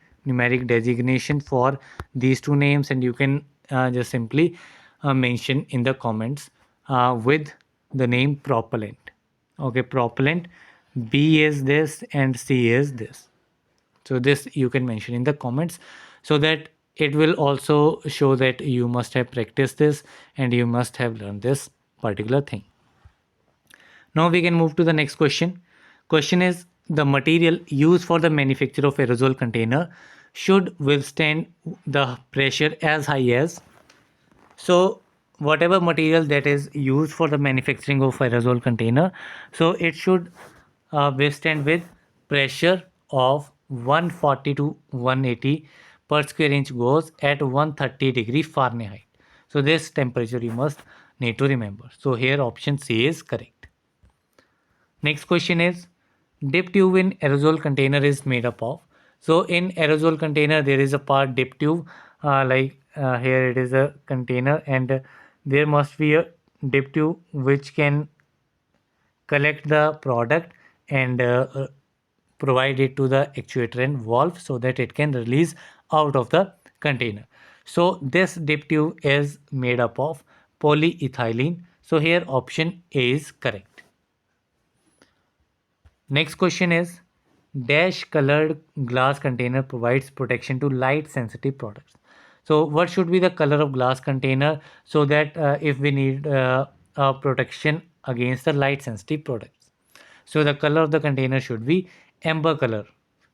for these two names, and you can just simply mention in the comments with the name propellant. Okay, propellant B is this and C is this. So this you can mention in the comments so that it will also show that you must have practiced this and you must have learned this particular thing. Now we can move to the next question. Question is, the material used for the manufacture of aerosol container should withstand the pressure as high as. So whatever material that is used for the manufacturing of aerosol container, so it should withstand with pressure of 140 to 180 per square inch goes at 130 degree Fahrenheit. So this temperature you must need to remember. So here option C is correct. Next question is, dip tube in aerosol container is made up of. So in aerosol container there is a part dip tube, here it is a container and there must be a dip tube which can collect the product and provide it to the actuator and valve so that it can release out of the container. So this dip tube is made up of polyethylene. So here option A is correct. Next question is, dash colored glass container provides protection to light sensitive products. So what should be the color of glass container so that if we need a protection against the light sensitive products. So the color of the container should be amber color.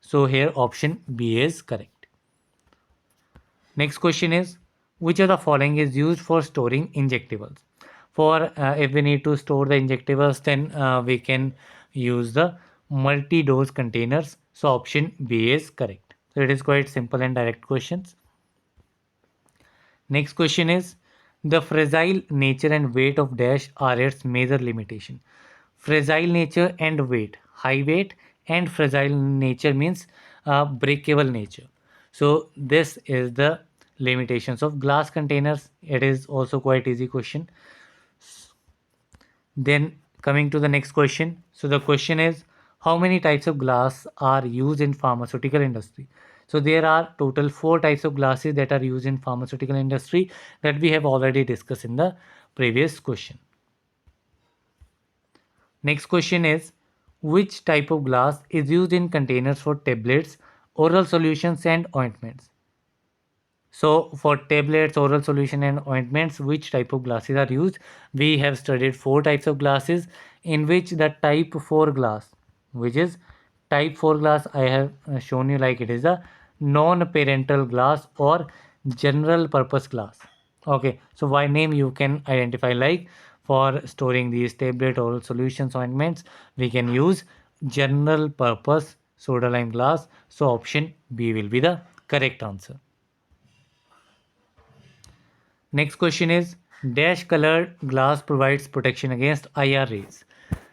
So here option B is correct. Next question is, which of the following is used for storing injectables? For if we need to store the injectables, then we can use the multi-dose containers. So option B is correct. So it is quite simple and direct questions. Next question is, the fragile nature and weight of dash are its major limitation. fragile nature and weight. High weight and fragile nature means breakable nature. So this is the limitations of glass containers. It is also quite easy question. Then coming to the next question. So the question is, how many types of glass are used in pharmaceutical industry? So there are total 4 types of glasses that are used in pharmaceutical industry that we have already discussed in the previous question. Next question is, which type of glass is used in containers for tablets, oral solutions and ointments? So for tablets, oral solution and ointments, which type of glasses are used? We have studied 4 types of glasses, in which the type 4 glass, which is type 4 glass, I have shown you like it is a non-parental glass or general purpose glass. Okay, so by name you can identify, like for storing these tablet oral solutions ointments, we can use general purpose soda lime glass. So option B will be the correct answer. Next question is, dash colored glass provides protection against IR rays.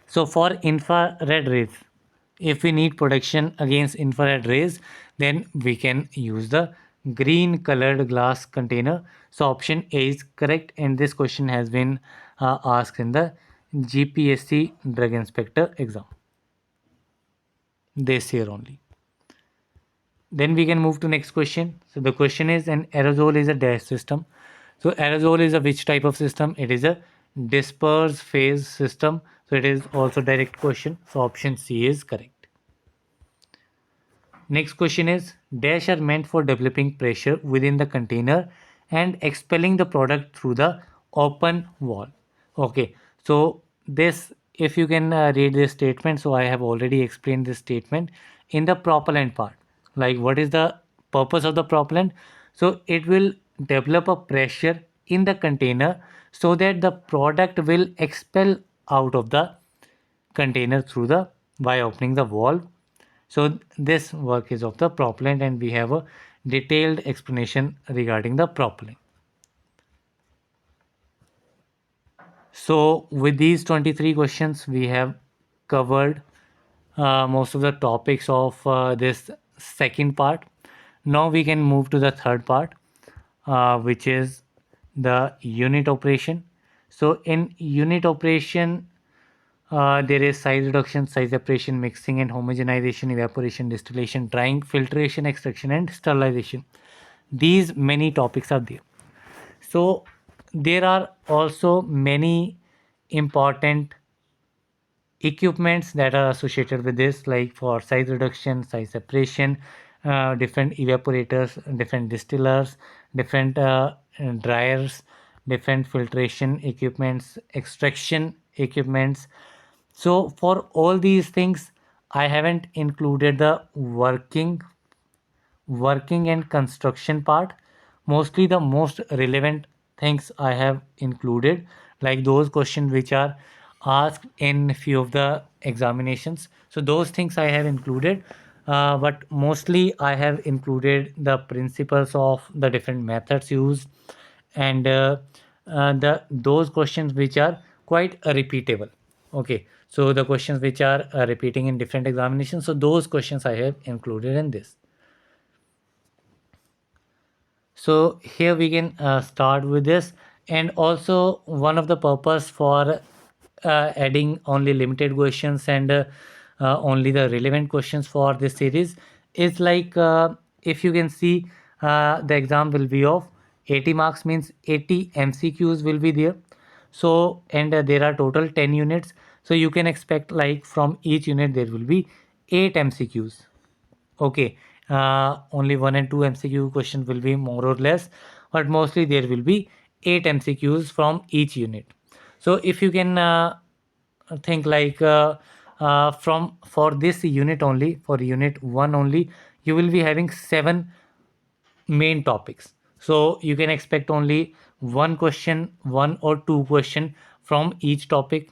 So for infrared rays, if we need protection against infrared rays, then we can use the green colored glass container. So option A is correct, and this question has been asked in the GPSC drug inspector exam this year only. Then we can move to next question. So the question is, an aerosol is a dash system. So aerosol is a which type of system? It is a disperse phase system. So it is also direct question. So option C is correct. Next question is, dash are meant for developing pressure within the container and expelling the product through the open wall. Okay, so this, if you can read this statement, so I have already explained this statement in the propellant part. Like what is the purpose of the propellant? So it will develop a pressure in the container so that the product will expel out of the container through the by opening the valve. So this work is of the propellant, and we have a detailed explanation regarding the propellant. So with these 23 questions, we have covered most of the topics of this second part. Now we can move to the third part, which is the unit operation. So in unit operation, there is size reduction, size separation, mixing and homogenization, evaporation, distillation, drying, filtration, extraction, and sterilization. These many topics are there. So there are also many important equipments that are associated with this, like for size reduction, size separation, different evaporators, different distillers, different dryers, different filtration equipments, extraction equipments. So for all these things, I haven't included the working and construction part. Mostly the most relevant things I have included, like those questions which are asked in few of the examinations. So those things I have included, but mostly I have included the principles of the different methods used, and the those questions which are quite repeatable. Okay, so the questions which are repeating in different examinations, so those questions I have included in this. So here we can start with this. And also one of the purpose for adding only limited questions and only the relevant questions for this series is like, if you can see, the exam will be of 80 marks, means 80 MCQs will be there. So and there are total 10 units, so you can expect like from each unit there will be 8 MCQs. Okay, only 1 and 2 MCQ questions will be more or less, but mostly there will be 8 MCQs from each unit. So if you can think like, from for this unit only, for unit 1 only, you will be having 7 main topics. So you can expect only one question, one or two question from each topic.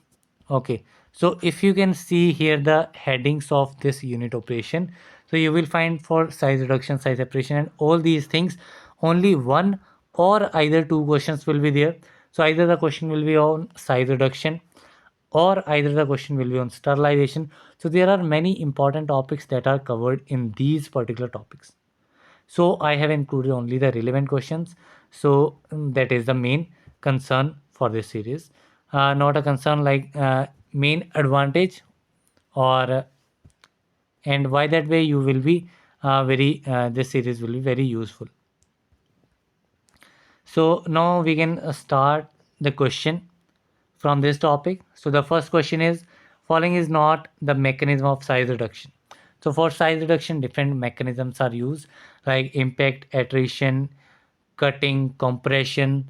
Okay, so if you can see here the headings of this unit operation, so you will find for size reduction, size separation, and all these things, only one or either two questions will be there. So either the question will be on size reduction, or either the question will be on sterilization. So there are many important topics that are covered in these particular topics. So I have included only the relevant questions. So that is the main concern for this series. Not a concern like main advantage or and why that way you will be very this series will be very useful. So now we can start the question from this topic. So the first question is, following is not the mechanism of size reduction. So for size reduction, different mechanisms are used like impact, attrition, cutting, compression,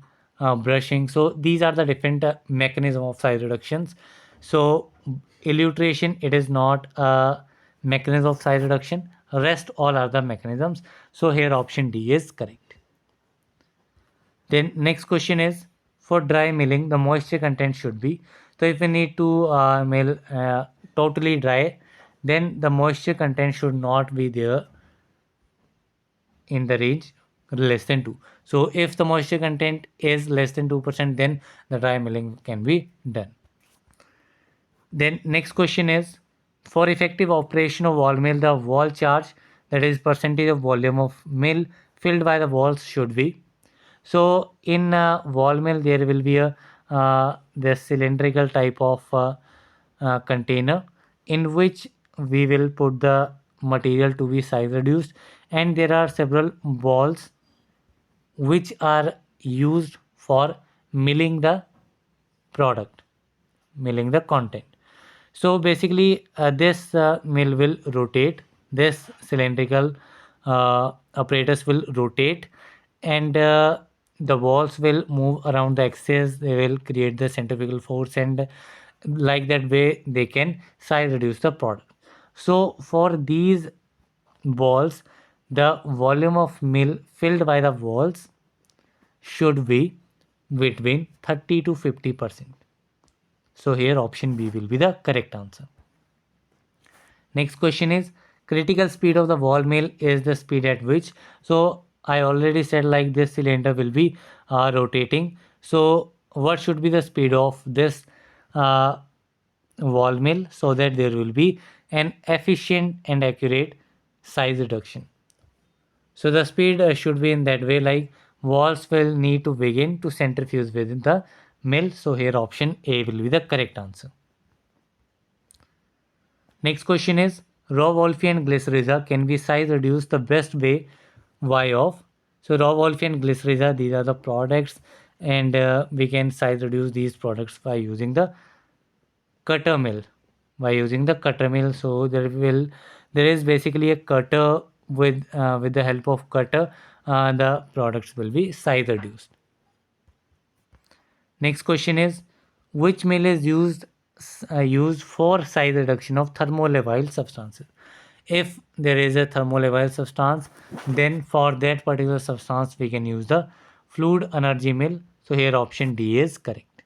brushing. So these are the different mechanism of size reductions. So illustration, it is not a mechanism of size reduction. Rest all are the mechanisms. So here option D is correct. Then next question is, for dry milling, the moisture content should be. So if we need to mill totally dry, then the moisture content should not be there in the range less than 2. So if the moisture content is less than 2%, then the dry milling can be done. Then next question is, for effective operation of wall mill, the wall charge, that is percentage of volume of mill filled by the walls, should be. So in wall mill there will be a this cylindrical type of container in which we will put the material to be size reduced, and there are several balls which are used for milling the product, milling the content. So basically this mill will rotate, this cylindrical apparatus will rotate, and the walls will move around the axis. They will create the centrifugal force, and like that way they can size reduce the product. So for these walls, the volume of mill filled by the walls should be between 30 to 50%. So here option B will be the correct answer. Next question is, critical speed of the wall mill is the speed at which. So I already said like this cylinder will be rotating. So what should be the speed of this uh, wall mill so that there will be an efficient and accurate size reduction. So the speed should be in that way, like walls will need to begin to centrifuge within the mill. So here option A will be the correct answer. Next question is, raw Wolffian glycyrrhiza can be size reduced the best way. Why of? So raw Wolffian glycyrrhiza, these are the products, and we can size reduce these products by using the cutter mill. By using the cutter mill, so there is basically a cutter with the help of cutter, the products will be size reduced. Next question is, which mill is used for size reduction of thermolabile substances? If there is a thermolabile substance, then for that particular substance we can use the fluid energy mill. So here option D is correct.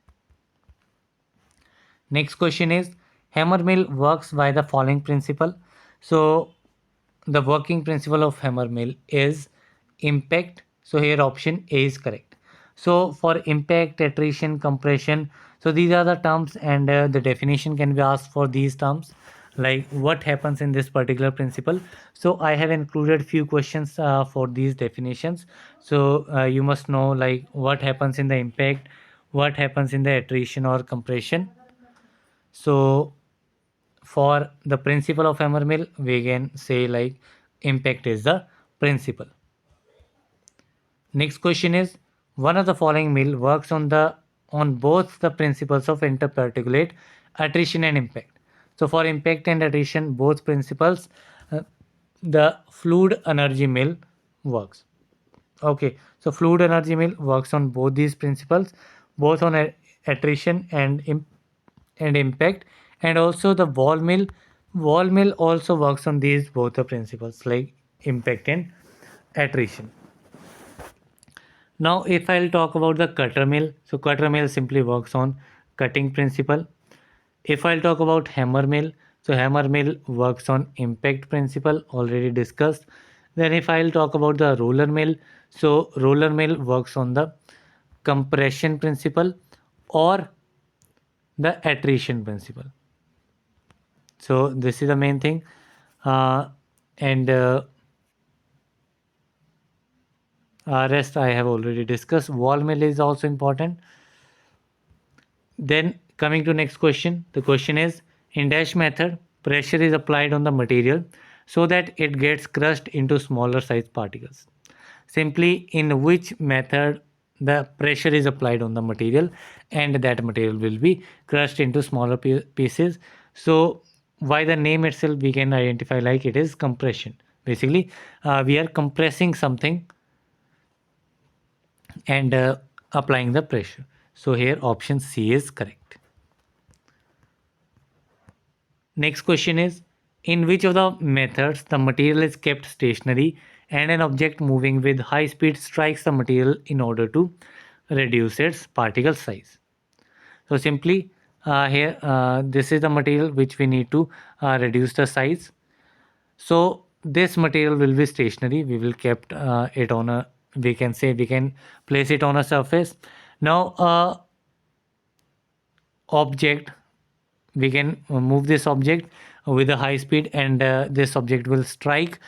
Next question is, hammer mill works by the following principle. So the working principle of hammer mill is impact. So here option A is correct. So for impact, attrition, compression, so these are the terms, and the definition can be asked for these terms, like what happens in this particular principle. So I have included few questions for these definitions. So you must know like what happens in the impact, what happens in the attrition or compression. So for the principle of hammer mill, we can say like impact is the principle. Next question is, one of the following mill works on both the principles of interparticulate, attrition and impact. So for impact and attrition, both principles, the fluid energy mill works. Okay, so fluid energy mill works on both these principles, both on attrition and impact, and also the wall mill also works on these both the principles like impact and attrition. Now if I'll talk about the cutter mill, so cutter mill simply works on cutting principle. If I'll talk about hammer mill, so hammer mill works on impact principle, already discussed. Then if I'll talk about the roller mill, so roller mill works on the compression principle, or the attrition principle. So this is the main thing. And rest I have already discussed. Wall mill is also important. Then coming to next question, the question is, in dash method, pressure is applied on the material so that it gets crushed into smaller size particles. Simply, in which method the pressure is applied on the material and that material will be crushed into smaller pieces. So by the name itself we can identify like it is compression. Basically, we are compressing something and applying the pressure. So here option C is correct. Next question is, in which of the methods the material is kept stationary and an object moving with high speed strikes the material in order to reduce its particle size? So simply here this is the material which we need to reduce the size. So this material will be stationary. We will kept it on a, we can say we can place it on a surface. Now object, we can move this object with a high speed and this object will strike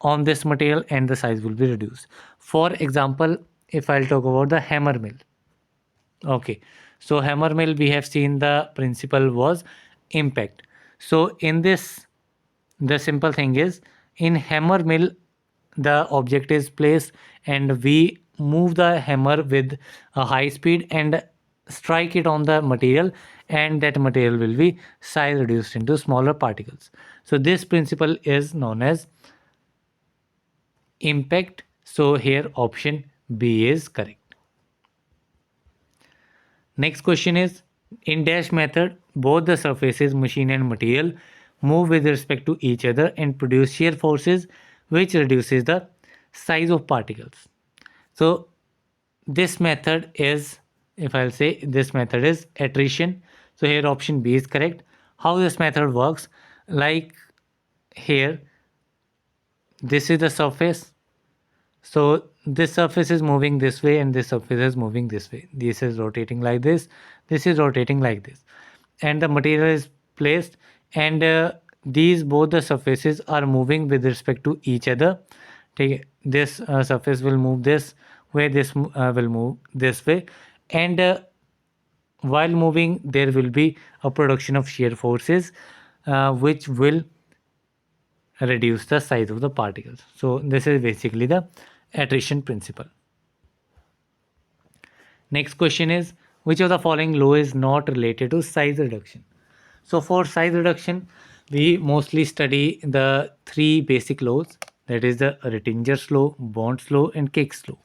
on this material and the size will be reduced. For example, if I'll talk about the hammer mill. Okay, so hammer mill we have seen the principle was impact. So in this, the simple thing is, in hammer mill the object is placed and we move the hammer with a high speed and strike it on the material and that material will be size reduced into smaller particles. So this principle is known as impact. So here option B is correct. Next question is, in dash method, both the surfaces, machine and material, move with respect to each other and produce shear forces which reduces the size of particles. So this method is, if I'll say this method is attrition. So here option B is correct. How this method works, like here, this is the surface. So this surface is moving this way and this surface is moving this way. This is rotating like this. This is rotating like this. And the material is placed and these both the surfaces are moving with respect to each other. This surface will move this way, this will move this way. And while moving there will be a production of shear forces which will reduce the size of the particles. So this is basically the attrition principle. Next question is, which of the following law is not related to size reduction? So for size reduction, we mostly study the three basic laws, that is the Rettinger's law, Bond's law and Kick's law.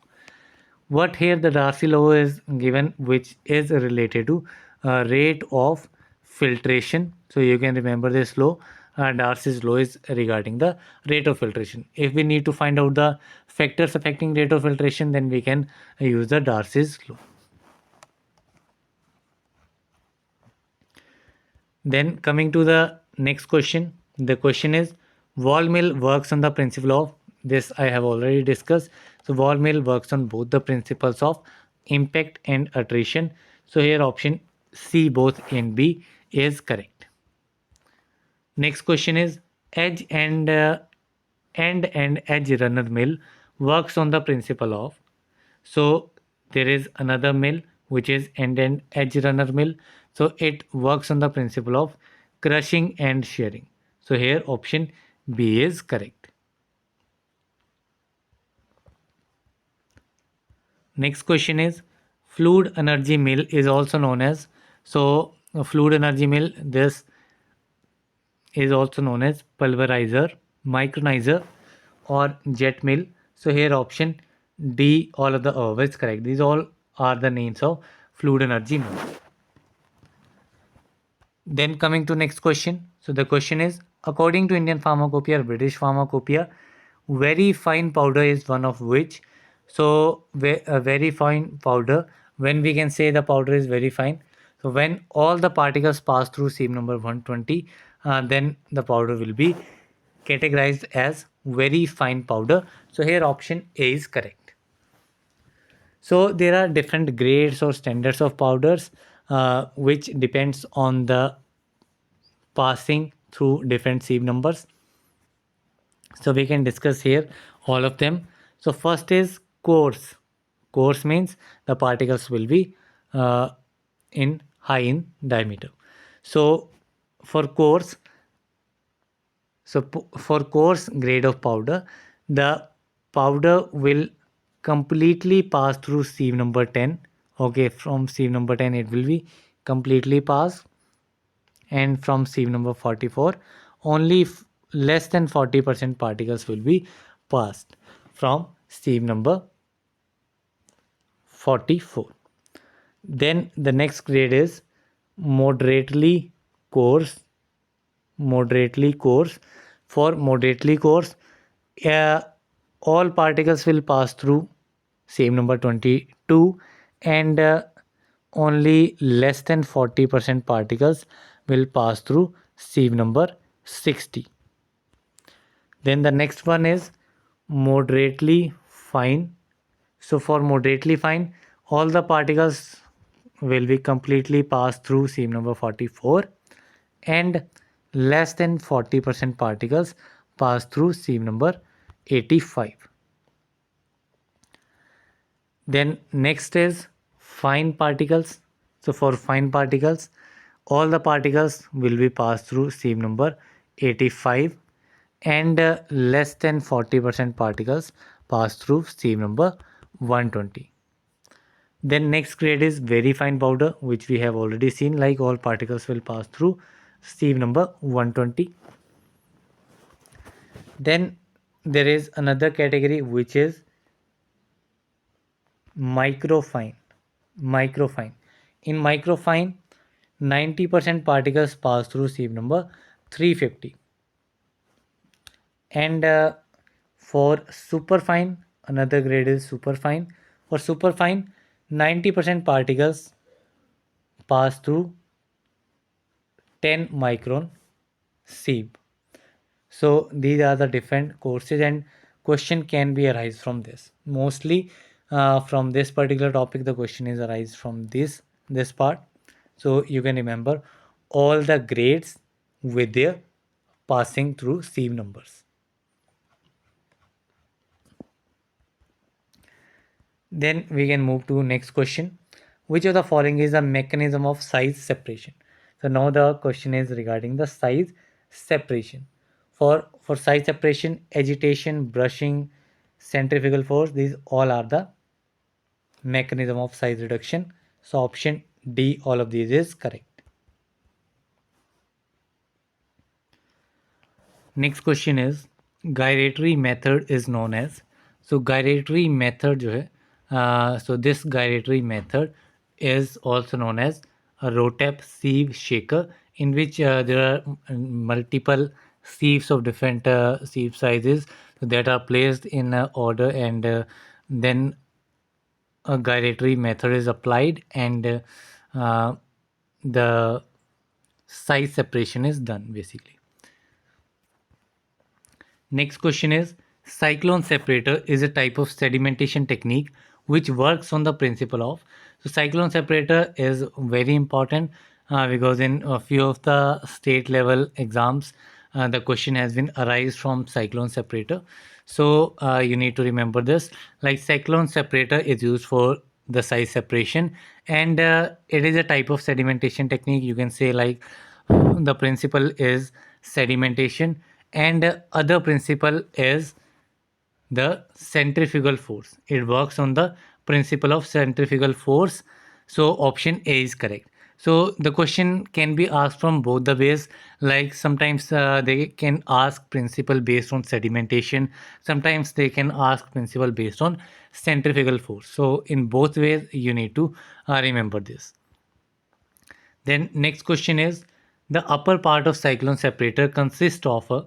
What here the Darcy law is given, which is related to rate of filtration. So you can remember this law. Darcy's law is regarding the rate of filtration. If we need to find out the factors affecting rate of filtration, then we can use the Darcy's law. Then coming to the next question, the question is, wall mill works on the principle of, this I have already discussed. So wall mill works on both the principles of impact and attrition. So here option C, both A and B is correct. Next question is, edge and end and edge runner mill works on the principle of. So there is another mill which is end and edge runner mill. So it works on the principle of crushing and shearing. So here option B is correct. Next question is, fluid energy mill is also known as, so fluid energy mill, this is also known as pulverizer, micronizer or jet mill. So here option D, all of the above is correct. These all are the names of fluid energy mill. Then coming to next question. So the question is, according to Indian Pharmacopoeia or British Pharmacopoeia, very fine powder is one of which. So a very fine powder, when we can say the powder is very fine, so when all the particles pass through seam number 120, then the powder will be categorized as very fine powder. So here option A is correct. So there are different grades or standards of powders. which depends on the passing through different sieve numbers. So we can discuss here all of them. So first is coarse. Coarse means the particles will be uh, in high in diameter. So for coarse, for coarse grade of powder, the powder will completely pass through sieve number 10. Okay, from sieve number 10 it will be completely passed, and from sieve number 44 only less than 40% particles will be passed from sieve number 44. Then the next grade is moderately coarse. Moderately coarse. For moderately coarse, uh, all particles will pass through sieve number 22, and only less than 40% particles will pass through sieve number 60. Then the next one is moderately fine. So for moderately fine, all the particles will be completely passed through sieve number 44, and less than 40% particles pass through sieve number 85. Then next is fine particles. So for fine particles, all the particles will be passed through sieve number 85, and less than 40% particles pass through sieve number 120. Then next grade is very fine powder, which we have already seen, like all particles will pass through sieve number 120. Then there is another category which is microfine. Microfine. In microfine, 90% particles pass through sieve number 350. And for superfine, another grade is superfine. For superfine, 90% particles pass through 10 micron sieve. So these are the different courses, and question can be arise from this. Mostly from this particular topic, the question is arise from this part. So you can remember all the grades with their passing through sieve numbers. Then we can move to next question. Which of the following is a mechanism of size separation? So now the question is regarding the size separation. For size separation, agitation, brushing, centrifugal force, these all are the mechanism of size reduction. So option D, all of these is correct. Next question is gyratory method is known as. So gyratory method जो है, so this gyratory method is also known as a rotep sieve shaker, in which there are multiple sieves of different sieve sizes that are placed in order, and then a gyratory method is applied, and the size separation is done basically. Next question is cyclone separator is a type of sedimentation technique which works on the principle of. So cyclone separator is very important because in a few of the state level exams the question has been arise from cyclone separator. So you need to remember this, like cyclone separator is used for the size separation, and it is a type of sedimentation technique. You can say like the principle is sedimentation, and other principle is the centrifugal force. It works on the principle of centrifugal force. So option A is correct. So the question can be asked from both the ways. Like sometimes they can ask principle based on sedimentation, sometimes they can ask principle based on centrifugal force. So in both ways you need to remember this. Then next question is the upper part of cyclone separator consists of a.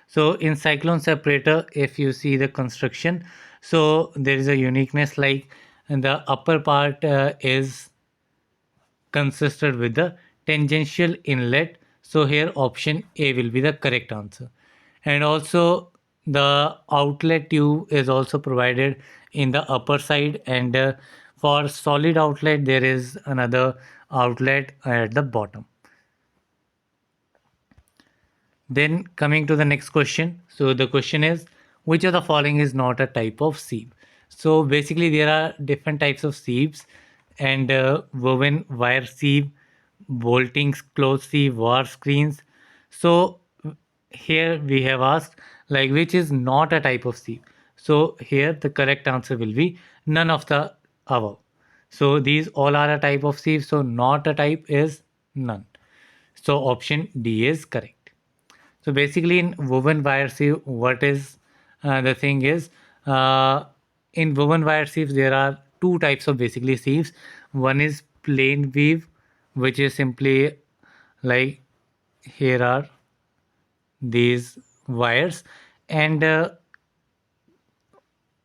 So in cyclone separator, if you see the construction, so there is a uniqueness, like the upper part is consisted with the tangential inlet. So here option A will be the correct answer. And also the outlet tube is also provided in the upper side, and for solid outlet there is another outlet at the bottom. Then coming to the next question. So the question is, which of the following is not a type of sieve? So basically there are different types of sieves, and woven wire sieve, bolting cloth sieve, wire screens. So here we have asked like which is not a type of sieve. So here the correct answer will be none of the above. So these all are a type of sieve. So not a type is none. So option D is correct. So basically, in woven wire sieve, what is the thing is, in woven wire sieves there are two types of basically sieves. One is plain weave, which is simply like here are these wires, and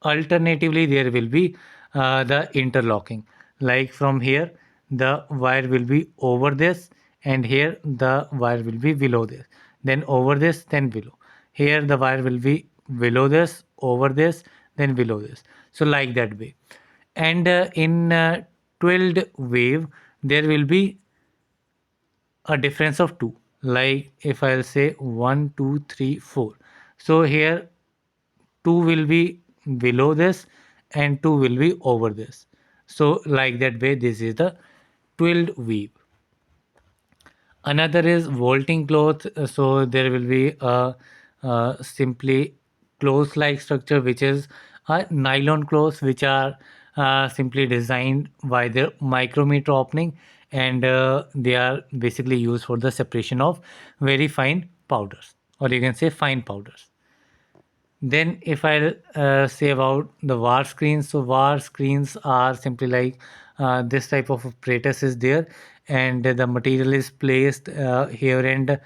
alternatively there will be the interlocking, like from here the wire will be over this, and here the wire will be below this, then over this, then below. Here the wire will be below this, over this, then below this, so like that way. And in twilled wave there will be a difference of two, like if I'll say 1 2 3 4, so here 2 will be below this and 2 will be over this, so like that way this is the twilled weave. Another is vaulting cloth. So there will be a simply cloth like structure, which is nylon cloths, which are simply designed by their micrometer opening, and they are basically used for the separation of very fine powders, or you can say fine powders. Then if I say about the VAR screens, so VAR screens are simply like this type of apparatus is there, and the material is placed here, and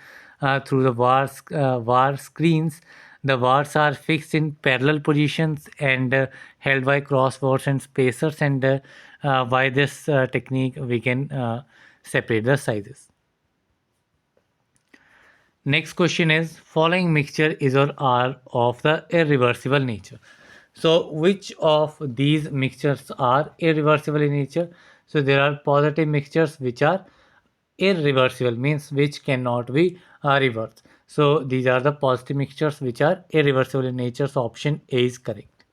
through the VAR screens, the VARs are fixed in parallel positions and held by crossbars and spacers, and by this technique we can separate the sizes. Next question is, following mixture is or are of the irreversible nature. So which of these mixtures are irreversible in nature? So there are positive mixtures which are irreversible, means which cannot be reversed. So these are the positive mixtures which are irreversible in nature. So option A is correct.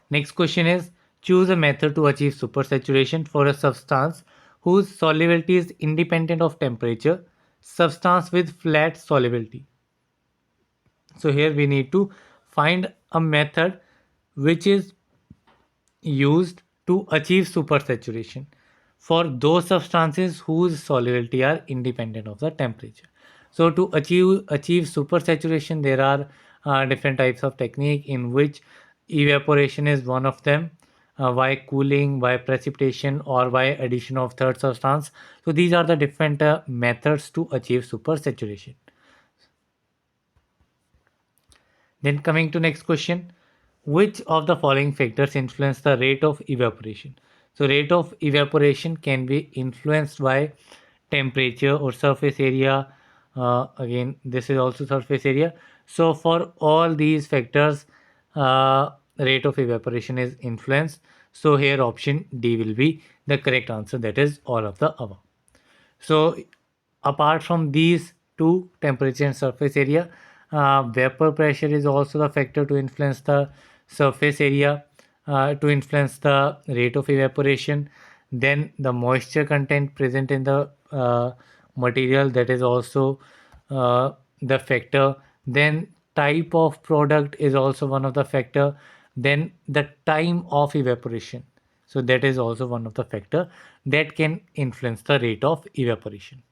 Next question is, choose a method to achieve supersaturation for a substance whose solubility is independent of temperature, substance with flat solubility. So here we need to find a method which is used to achieve supersaturation for those substances whose solubility are independent of the temperature. So to achieve supersaturation, there are different types of technique, in which evaporation is one of them, by cooling, by precipitation, or by addition of third substance. So these are the different methods to achieve supersaturation. Then coming to next question, which of the following factors influence the rate of evaporation? So rate of evaporation can be influenced by temperature or surface area. Again, this is also surface area. So for all these factors, rate of evaporation is influenced. So here option D will be the correct answer, that is all of the above. So apart from these two, temperature and surface area, vapor pressure is also the factor to influence the surface area, to influence the rate of evaporation. Then the moisture content present in the material, that is also the factor. Then type of product is also one of the factor. Then the time of evaporation, so that is also one of the factor that can influence the rate of evaporation.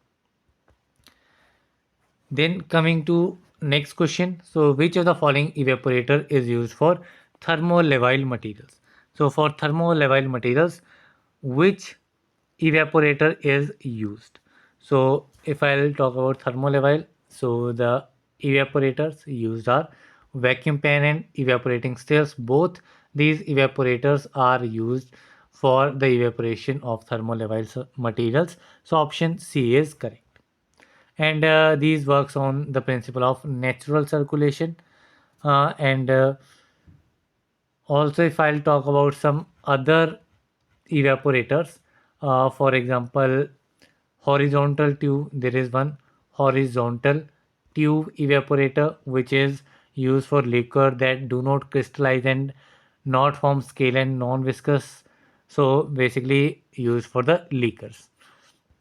Then coming to next question. So which of the following evaporator is used for thermolevile materials? So for thermolevile materials, which evaporator is used? So if I'll talk about thermolevile, so the evaporators used are vacuum pan and evaporating stills. Both these evaporators are used for the evaporation of thermolevile materials. So option C is correct. And these works on the principle of natural circulation. And also if I'll talk about some other evaporators, For example, horizontal tube, there is one horizontal tube evaporator which is used for liquor that do not crystallize and not form scale and non-viscous, so basically used for the liquors.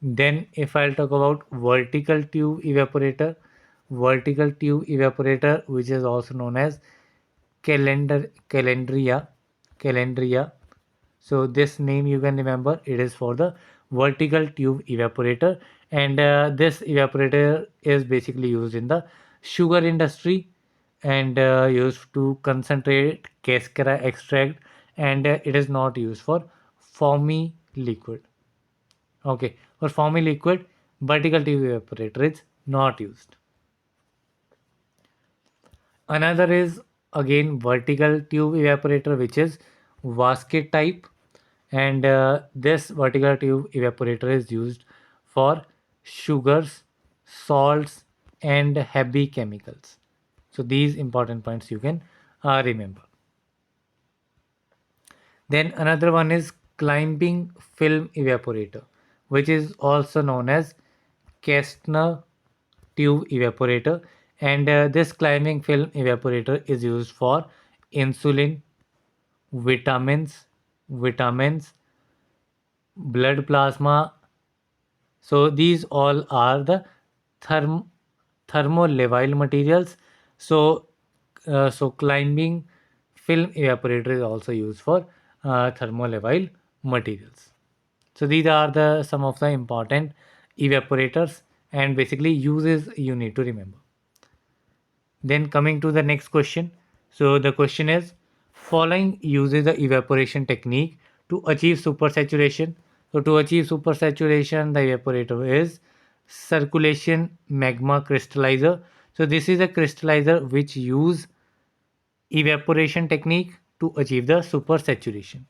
Then if I'll talk about vertical tube evaporator which is also known as calendria calendria. So this name you can remember, it is for the vertical tube evaporator, and this evaporator is basically used in the sugar industry and used to concentrate cascara extract, and it is not used for foamy liquid. Okay, for foamy liquid, vertical tube evaporator is not used. Another is again vertical tube evaporator, which is basket type, and this vertical tube evaporator is used for sugars, salts, and heavy chemicals. So these important points you can remember. Then another one is climbing film evaporator, which is also known as Kastner tube evaporator, and this climbing film evaporator is used for insulin, vitamins, blood plasma. So these all are the therm thermolevile materials. So climbing film evaporator is also used for thermolevile materials. So these are the some of the important evaporators and basically uses you need to remember. Then coming to the next question. So the question is, following uses the evaporation technique to achieve supersaturation. So to achieve supersaturation, the evaporator is circulation magma crystallizer. So this is a crystallizer which use evaporation technique to achieve the supersaturation.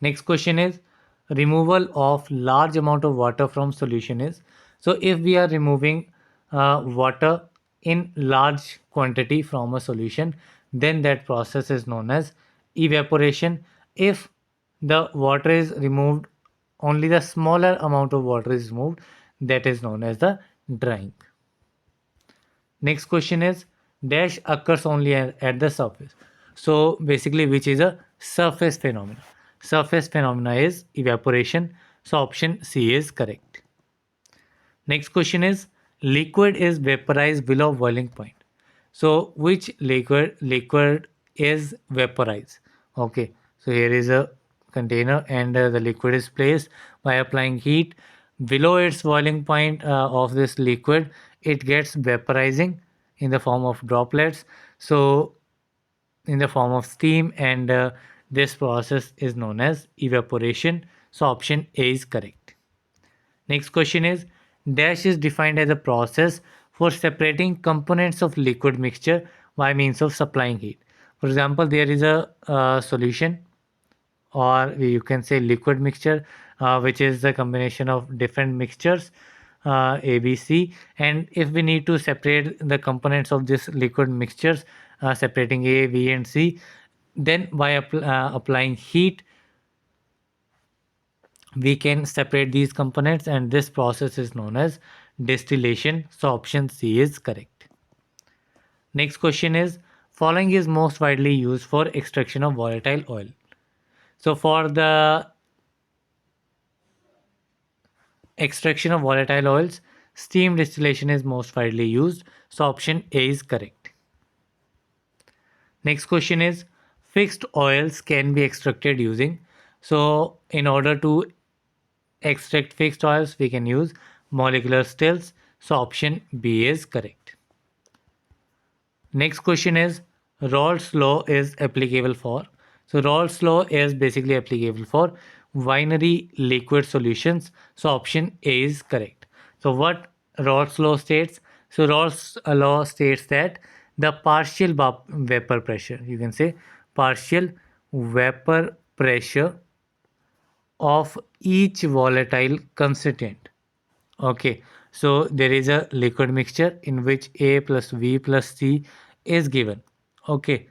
Next question is removal of large amount of water from solution is. So if we are removing water in large quantity from a solution, then that process is known as evaporation. If the water is removed, only the smaller amount of water is removed, that is known as the drying. Next question is dash occurs only at the surface. So basically, which is a surface phenomena. Surface phenomena is evaporation. So option C is correct. Next question is liquid is vaporized below boiling point. So which liquid is vaporized? Okay, so here is a container and the liquid is placed by applying heat below its boiling point of this liquid. It gets vaporizing in the form of droplets. So in the form of steam, and this process is known as evaporation. So option A is correct. Next question is dash is defined as a process for separating components of liquid mixture by means of supplying heat. For example, there is a solution, or you can say liquid mixture, which is the combination of different mixtures A, B, C. And if we need to separate the components of this liquid mixtures, separating A, B, and C, then by applying heat, we can separate these components, and this process is known as distillation. So option C is correct. Next question is following is most widely used for extraction of volatile oil. So for the extraction of volatile oils, steam distillation is most widely used. So option A is correct. Next question is fixed oils can be extracted using. So in order to extract fixed oils, we can use molecular stills. So option B is correct. Next question is Rawls law is applicable for. So Rawls law is basically applicable for binary liquid solutions. So option A is correct. So what Rawls law states? So Rawls law states that the partial vapor pressure, you can say partial vapor pressure of each volatile constituent. Okay, so there is a liquid mixture in which A plus B plus C is given. Okay,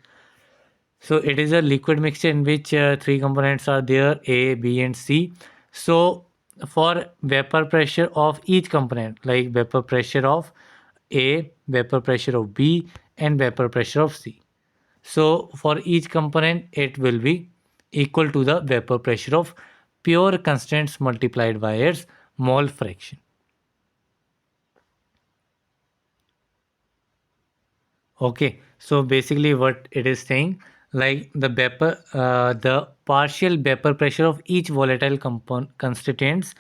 So it is a liquid mixture in which three components are there, A, B, and C. So for vapor pressure of each component, like vapor pressure of A, vapor pressure of B, and vapor pressure of C. So for each component, it will be equal to the vapor pressure of pure constants multiplied by its mole fraction. Okay, so basically what it is saying, like the partial vapor pressure of each volatile component constituents.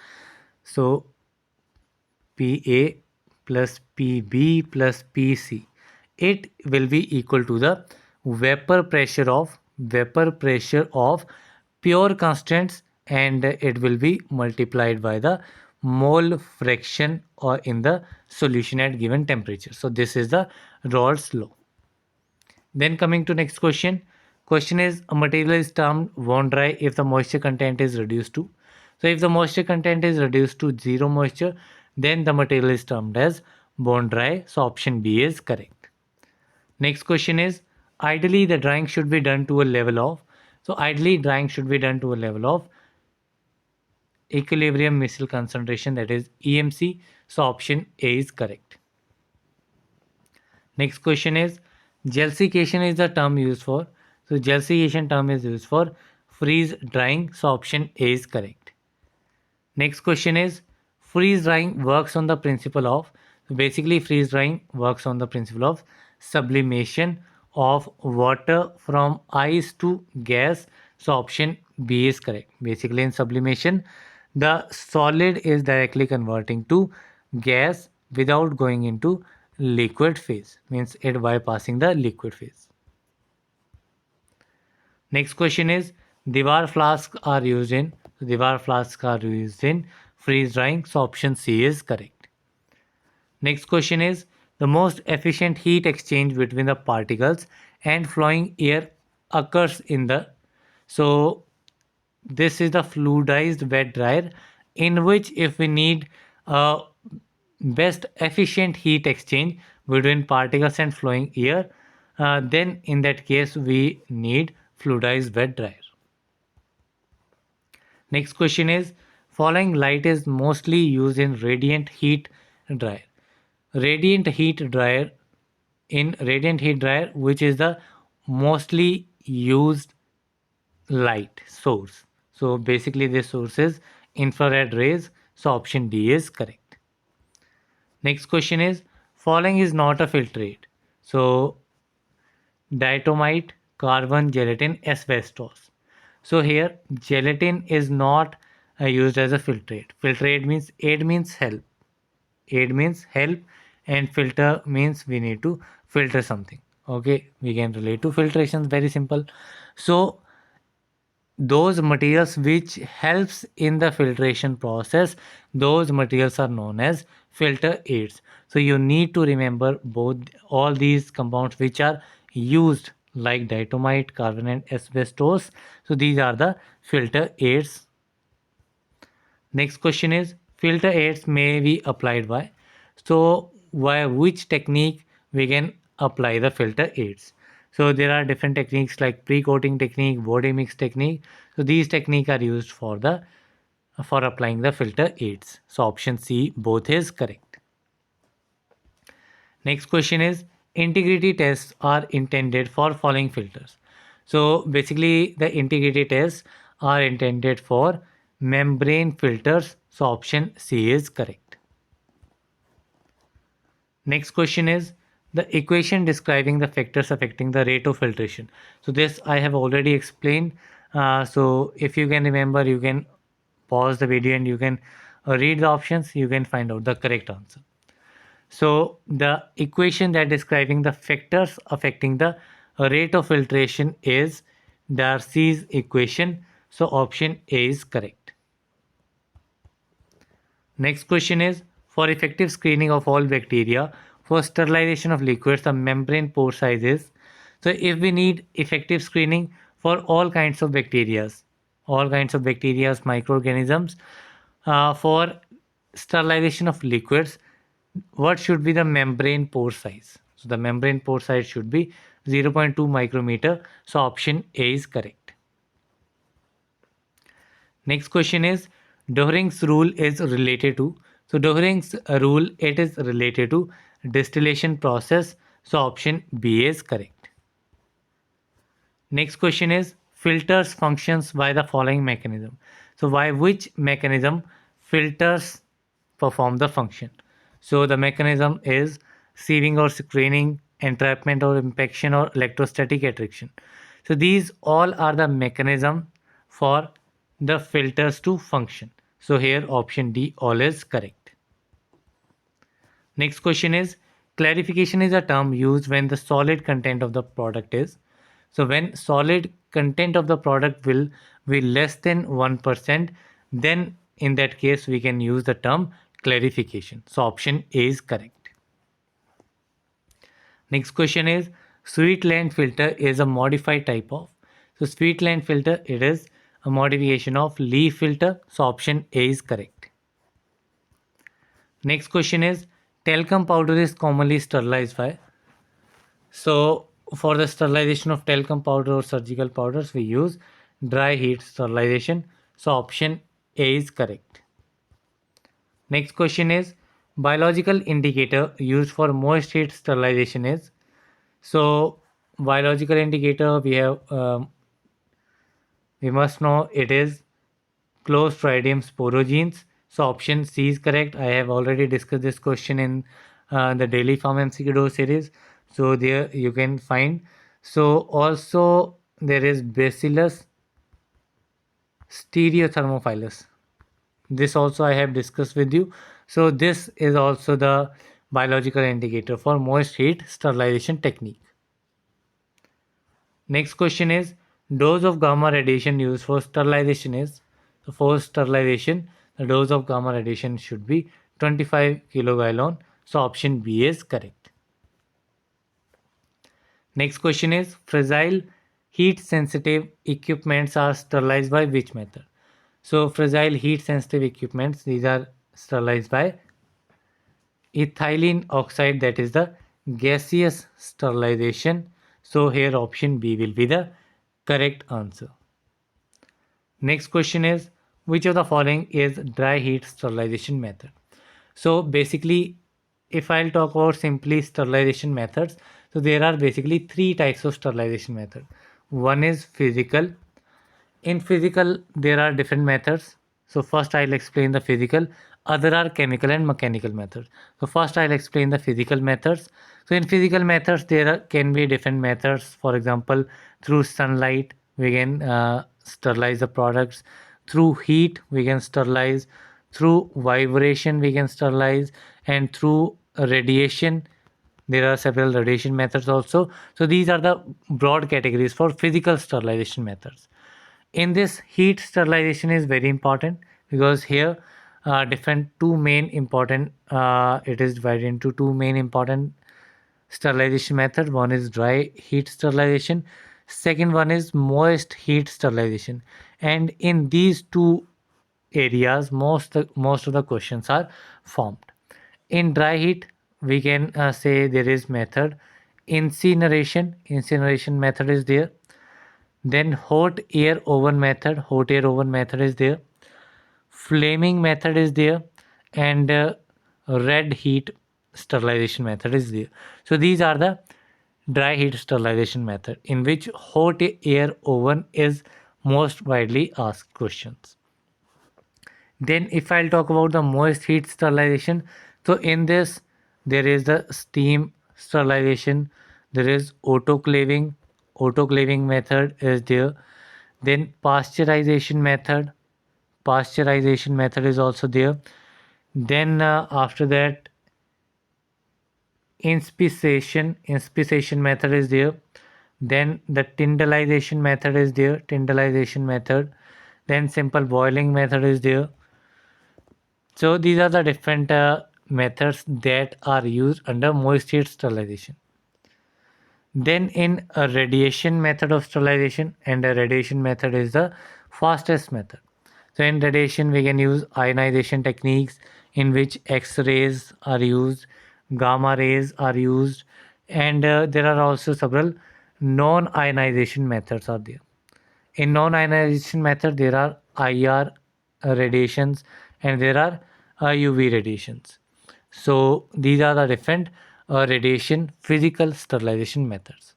So PA plus PB plus PC, it will be equal to the vapor pressure of pure constants, and it will be multiplied by the mole fraction or in the solution at given temperature. So this is the Raoult's law. Then coming to next question. Question is, a material is termed bone dry if the moisture content is reduced to. So if the moisture content is reduced to zero moisture, then the material is termed as bone dry. So option B is correct. Next question is, ideally the drying should be done to a level of. So ideally drying should be done to a level of equilibrium micelle concentration, that is EMC. So option A is correct. Next question is, gelsification is the term used for. So gelsification term is used for freeze drying. So option A is correct. Next question is, freeze drying works on the principle of. So basically freeze drying works on the principle of sublimation of water from ice to gas. So option B is correct. Basically in sublimation, the solid is directly converting to gas without going into liquid phase, means it bypassing the liquid phase. Next question is, Diwar flasks are used in. Diwar flasks are used in freeze drying. So option C is correct. Next question is, the most efficient heat exchange between the particles and flowing air occurs in the. So this is the fluidized wet dryer, in which if we need a best efficient heat exchange between particles and flowing air, then in that case we need fluidized wet dryer. Next question is, following light is mostly used in radiant heat dryer. Radiant heat dryer, in radiant heat dryer, which is the mostly used light source. So basically this source is infrared rays. So option D is correct. Next question is, following is not a filtrate. So diatomite, carbon, gelatin, asbestos. So here gelatin is not used as a filtrate. Filtrate means aid means help. Aid means help, and filter means we need to filter something. Okay, we can relate to filtration, very simple. So those materials which helps in the filtration process, those materials are known as filter aids. So you need to remember both all these compounds which are used, like diatomite, carbon, and asbestos. So these are the filter aids. Next question is, filter aids may be applied by. So by which technique we can apply the filter aids? So there are different techniques like pre-coating technique, body mix technique. So these techniques are used for applying the filter aids. So option C both is correct. Next question is, integrity tests are intended for following filters. So basically the integrity tests are intended for membrane filters. So option C is correct. Next question is, the equation describing the factors affecting the rate of filtration. So this I have already explained. So if you can remember, you can pause the video and you can read the options. You can find out the correct answer. So the equation that describing the factors affecting the rate of filtration is Darcy's equation. So option A is correct. Next question is, for effective screening of all bacteria for sterilization of liquids, the membrane pore size is. So if we need effective screening for all kinds of bacteria, microorganisms, for sterilization of liquids, what should be the membrane pore size? So the membrane pore size should be 0.2 micrometer. So option A is correct. Next question is Dohring's rule is related to. So Dohring's rule, it is related to distillation process. So option B is correct. Next question is filters functions by the following mechanism. So by which mechanism filters perform the function? So the mechanism is sieving or screening, entrapment or impaction, or electrostatic attraction. So these all are the mechanism for the filters to function. So here option D all is correct. Next question is clarification is a term used when the solid content of the product is. So when solid content of the product will be less than 1%, then in that case we can use the term clarification. So option A is correct. Next question is Sweetland filter is a modified type of. So Sweetland filter, it is a modification of leaf filter. So option A is correct. Next question is talcum powder is commonly sterilized by. So for the sterilization of talcum powder or surgical powders, we use dry heat sterilization. So option A is correct. Next question is biological indicator used for moist heat sterilization is. So biological indicator we must know it is Clostridium sporogenes. So option C is correct. I have already discussed this question in the daily Pharm MCQ series. So there you can find. So also there is Bacillus stereothermophilus. This also I have discussed with you. So this is also the biological indicator for moist heat sterilization technique. Next question is dose of gamma radiation used for sterilization is. So for sterilization, the dose of gamma radiation should be 25 kilogallon. So option B is correct. Next question is fragile heat sensitive equipments are sterilized by which method? So fragile heat sensitive equipments, these are sterilized by ethylene oxide, that is the gaseous sterilization. So here option B will be the correct answer. Next question is which of the following is dry heat sterilization method? So basically if I'll talk about simply sterilization methods, so there are basically three types of sterilization method. One is physical. In physical there are different methods. So first I'll explain the physical, other are chemical and mechanical methods. So first I'll explain the physical methods. So in physical methods can be different methods. For example, through sunlight we can sterilize the products, through heat we can sterilize, through vibration we can sterilize, and through radiation there are several radiation methods also. So these are the broad categories for physical sterilization methods. In this, heat sterilization is very important because here different two main important it is divided into two main important sterilization methods. One is dry heat sterilization, second one is moist heat sterilization. And in these two areas most of the questions are formed. In dry heat we can say there is method incineration method is there. Then hot air oven method is there. Flaming method is there, and red heat sterilization method is there. So these are the dry heat sterilization method in which hot air oven is most widely asked questions. Then if I'll talk about the moist heat sterilization, so in this there is the steam sterilization, there is autoclaving method is there. Then pasteurization method is also there. Then after that inspissation method is there. Then the tyndallization method is there, then simple boiling method is there. So these are the different methods that are used under moist heat sterilization. Then in a radiation method of sterilization, and a radiation method is the fastest method. So in radiation we can use ionization techniques in which X-rays are used, gamma rays are used, and there are also several non-ionization methods are there. In non-ionization method, there are IR radiations and there are UV radiations. So these are the different radiation physical sterilization methods.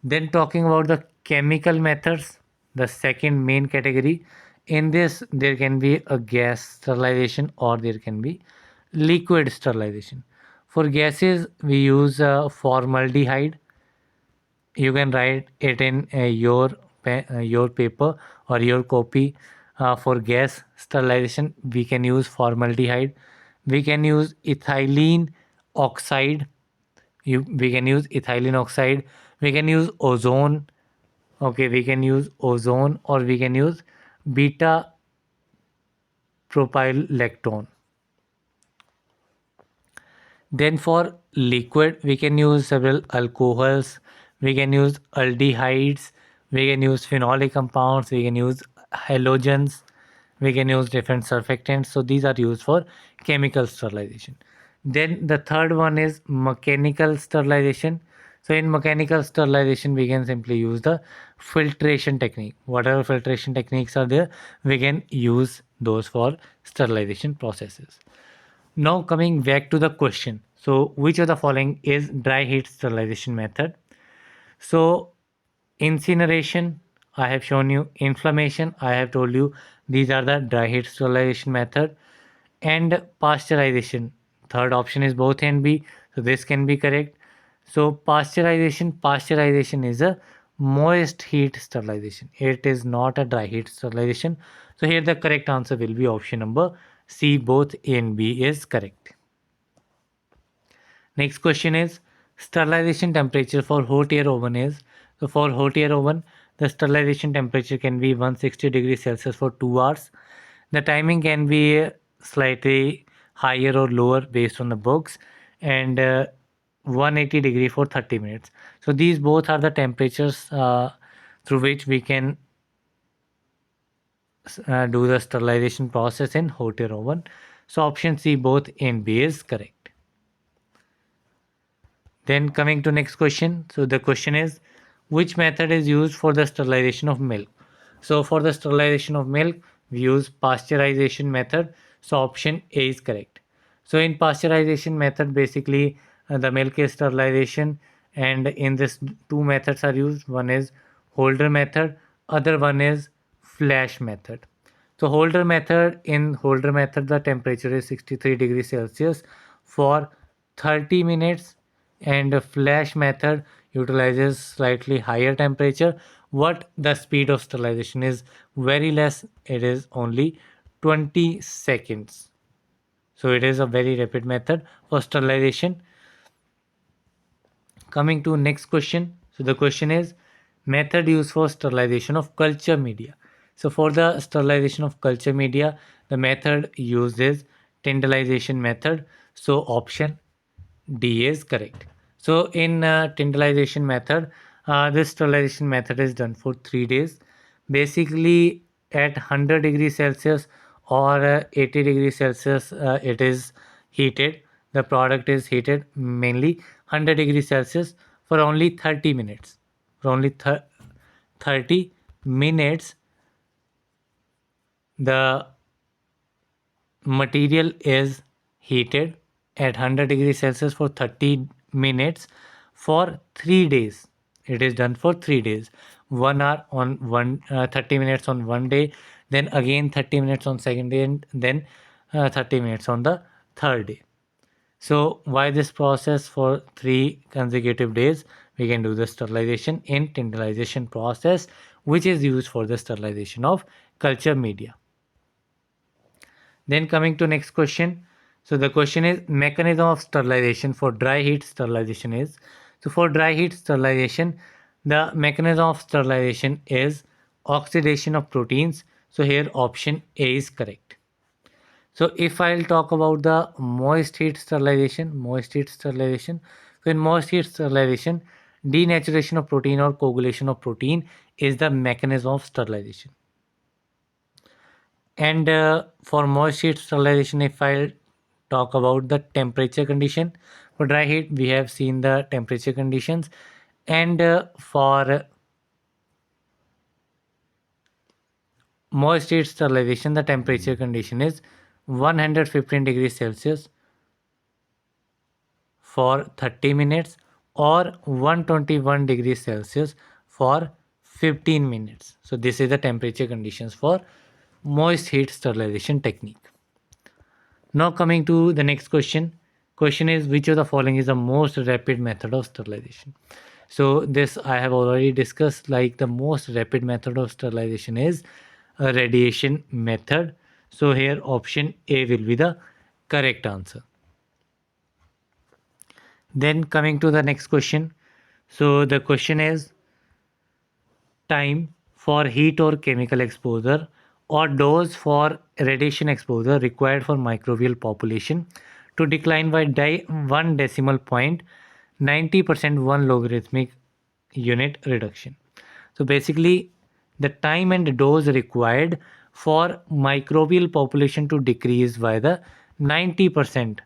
Then talking about the chemical methods, the second main category. In this, there can be a gas sterilization or there can be liquid sterilization. For gases, we use formaldehyde. You can write it in your paper or your copy. For gas sterilization, we can use formaldehyde. We can use ethylene oxide. We can use ethylene oxide. We can use ozone. Okay, we can use ozone or we can use beta propyl lactone. Then for liquid, we can use several alcohols, we can use aldehydes, we can use phenolic compounds, we can use halogens, we can use different surfactants. So these are used for chemical sterilization. Then the third one is mechanical sterilization. So in mechanical sterilization, we can simply use the filtration technique. Whatever filtration techniques are there, we can use those for sterilization processes. Now coming back to the question. So which of the following is dry heat sterilization method? So incineration, I have shown you. Inflammation, I have told you. These are the dry heat sterilization method. And pasteurization, third option is both A and B. So this can be correct. So pasteurization is a moist heat sterilization. It is not a dry heat sterilization. So here the correct answer will be option number C. Both A and B is correct. Next question is sterilization temperature for hot air oven is. So for hot air oven, the sterilization temperature can be 160 degrees Celsius for 2 hours. The timing can be slightly higher or lower based on the books, and 180 degree for 30 minutes. So these both are the temperatures through which we can do the sterilization process in hot air oven. So option C, both A and B is correct. Then coming to next question. So the question is, which method is used for the sterilization of milk? So for the sterilization of milk, we use pasteurization method. So option A is correct. So in pasteurization method, basically the milk is sterilization, and in this two methods are used. One is Holder method, other one is flash method. So in Holder method, the temperature is 63 degrees Celsius for 30 minutes, and a flash method utilizes slightly higher temperature. What the speed of sterilization is very less, it is only 20 seconds. So it is a very rapid method for sterilization. Coming to next question. So the question is method used for sterilization of culture media. So for the sterilization of culture media, the method used is tindelization method. So option D is correct. So in tindelization method, this sterilization method is done for 3 days. Basically at 100 degrees Celsius or 80 degrees Celsius, it is heated. The product is heated mainly 100 degrees Celsius for only 30 minutes. For only 30 minutes, the material is heated at 100 degrees Celsius for 30 minutes for 3 days. It is done for 3 days. 1 hour on 30 minutes on one day, then again 30 minutes on second day, and then 30 minutes on the third day. So why this process for 3 consecutive days? We can do the sterilization in tindelization process, which is used for the sterilization of culture media. Then coming to next question. So the question is mechanism of sterilization for dry heat sterilization is. So for dry heat sterilization, the mechanism of sterilization is oxidation of proteins. So here option A is correct. So if I'll talk about the moist heat sterilization, So in moist heat sterilization, denaturation of protein or coagulation of protein is the mechanism of sterilization. And for moist heat sterilization, if I talk about the temperature condition, for dry heat, we have seen the temperature conditions. And for moist heat sterilization, the temperature condition is 115 degrees Celsius for 30 minutes or 121 degrees Celsius for 15 minutes. So this is the temperature conditions for moist heat sterilization technique. Now coming to the next question. Question is, which of the following is the most rapid method of sterilization? So this I have already discussed, like the most rapid method of sterilization is a radiation method. So here option A will be the correct answer. Then coming to the next question. So the question is, time for heat or chemical exposure or dose for radiation exposure required for microbial population to decline by 1 decimal point 90% 1 logarithmic unit reduction. So basically the time and dose required for microbial population to decrease by the 90%.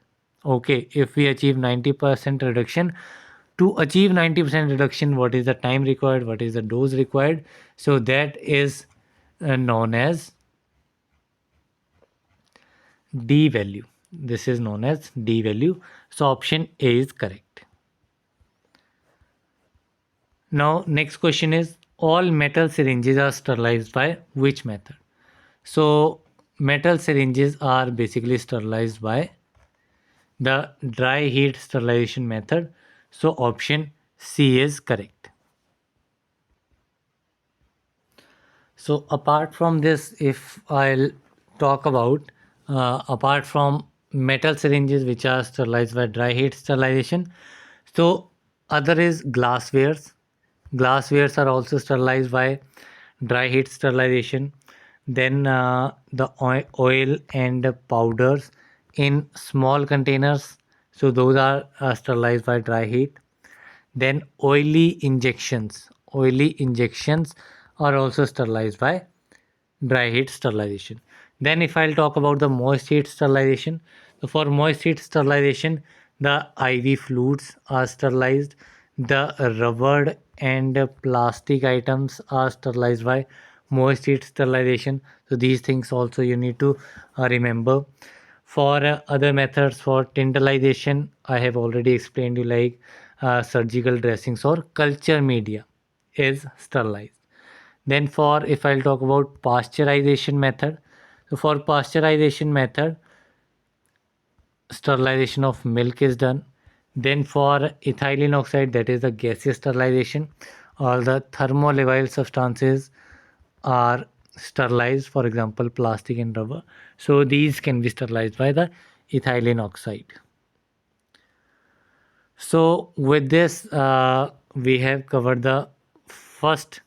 Okay, if we achieve 90% reduction, to achieve 90% reduction, what is the time required, what is the dose required? So that is known as D value. This is known as D value. So option A is correct. Now next question is, all metal syringes are sterilized by which method? So metal syringes are basically sterilized by the dry heat sterilization method. So option C is correct. So apart from this, if I'll talk about apart from metal syringes which are sterilized by dry heat sterilization, so other is glasswares. Glasswares are also sterilized by dry heat sterilization. Then the oil and powders in small containers, so those are sterilized by dry heat. Then oily injections are also sterilized by dry heat sterilization. Then if I'll talk about the moist heat sterilization, so for moist heat sterilization, the IV fluids are sterilized, the rubber and plastic items are sterilized by moist heat sterilization. So these things also you need to remember. For other methods for tintalization, I have already explained you, like surgical dressings or culture media is sterilized. Then for, if I'll talk about pasteurization method, so for pasteurization method, sterilization of milk is done. Then for ethylene oxide, that is the gaseous sterilization, all the thermolabile substances are sterilized, for example plastic and rubber. So these can be sterilized by the ethylene oxide. So with this we have covered the first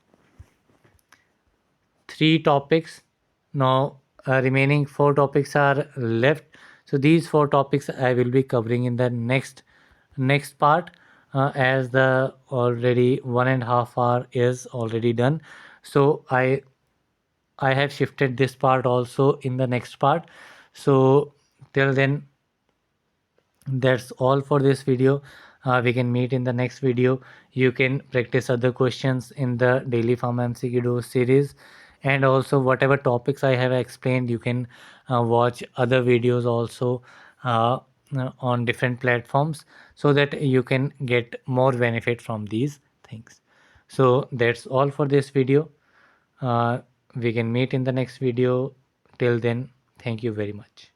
3 topics. Now remaining 4 topics are left. So these 4 topics I will be covering in the next part, as the already 1.5 hour is already done. So I have shifted this part also in the next part. So till then, that's all for this video. We can meet in the next video. You can practice other questions in the daily pharma MCQ series, and also whatever topics I have explained, you can watch other videos also on different platforms, so that you can get more benefit from these things. So that's all for this video. We can meet in the next video. Till then, thank you very much.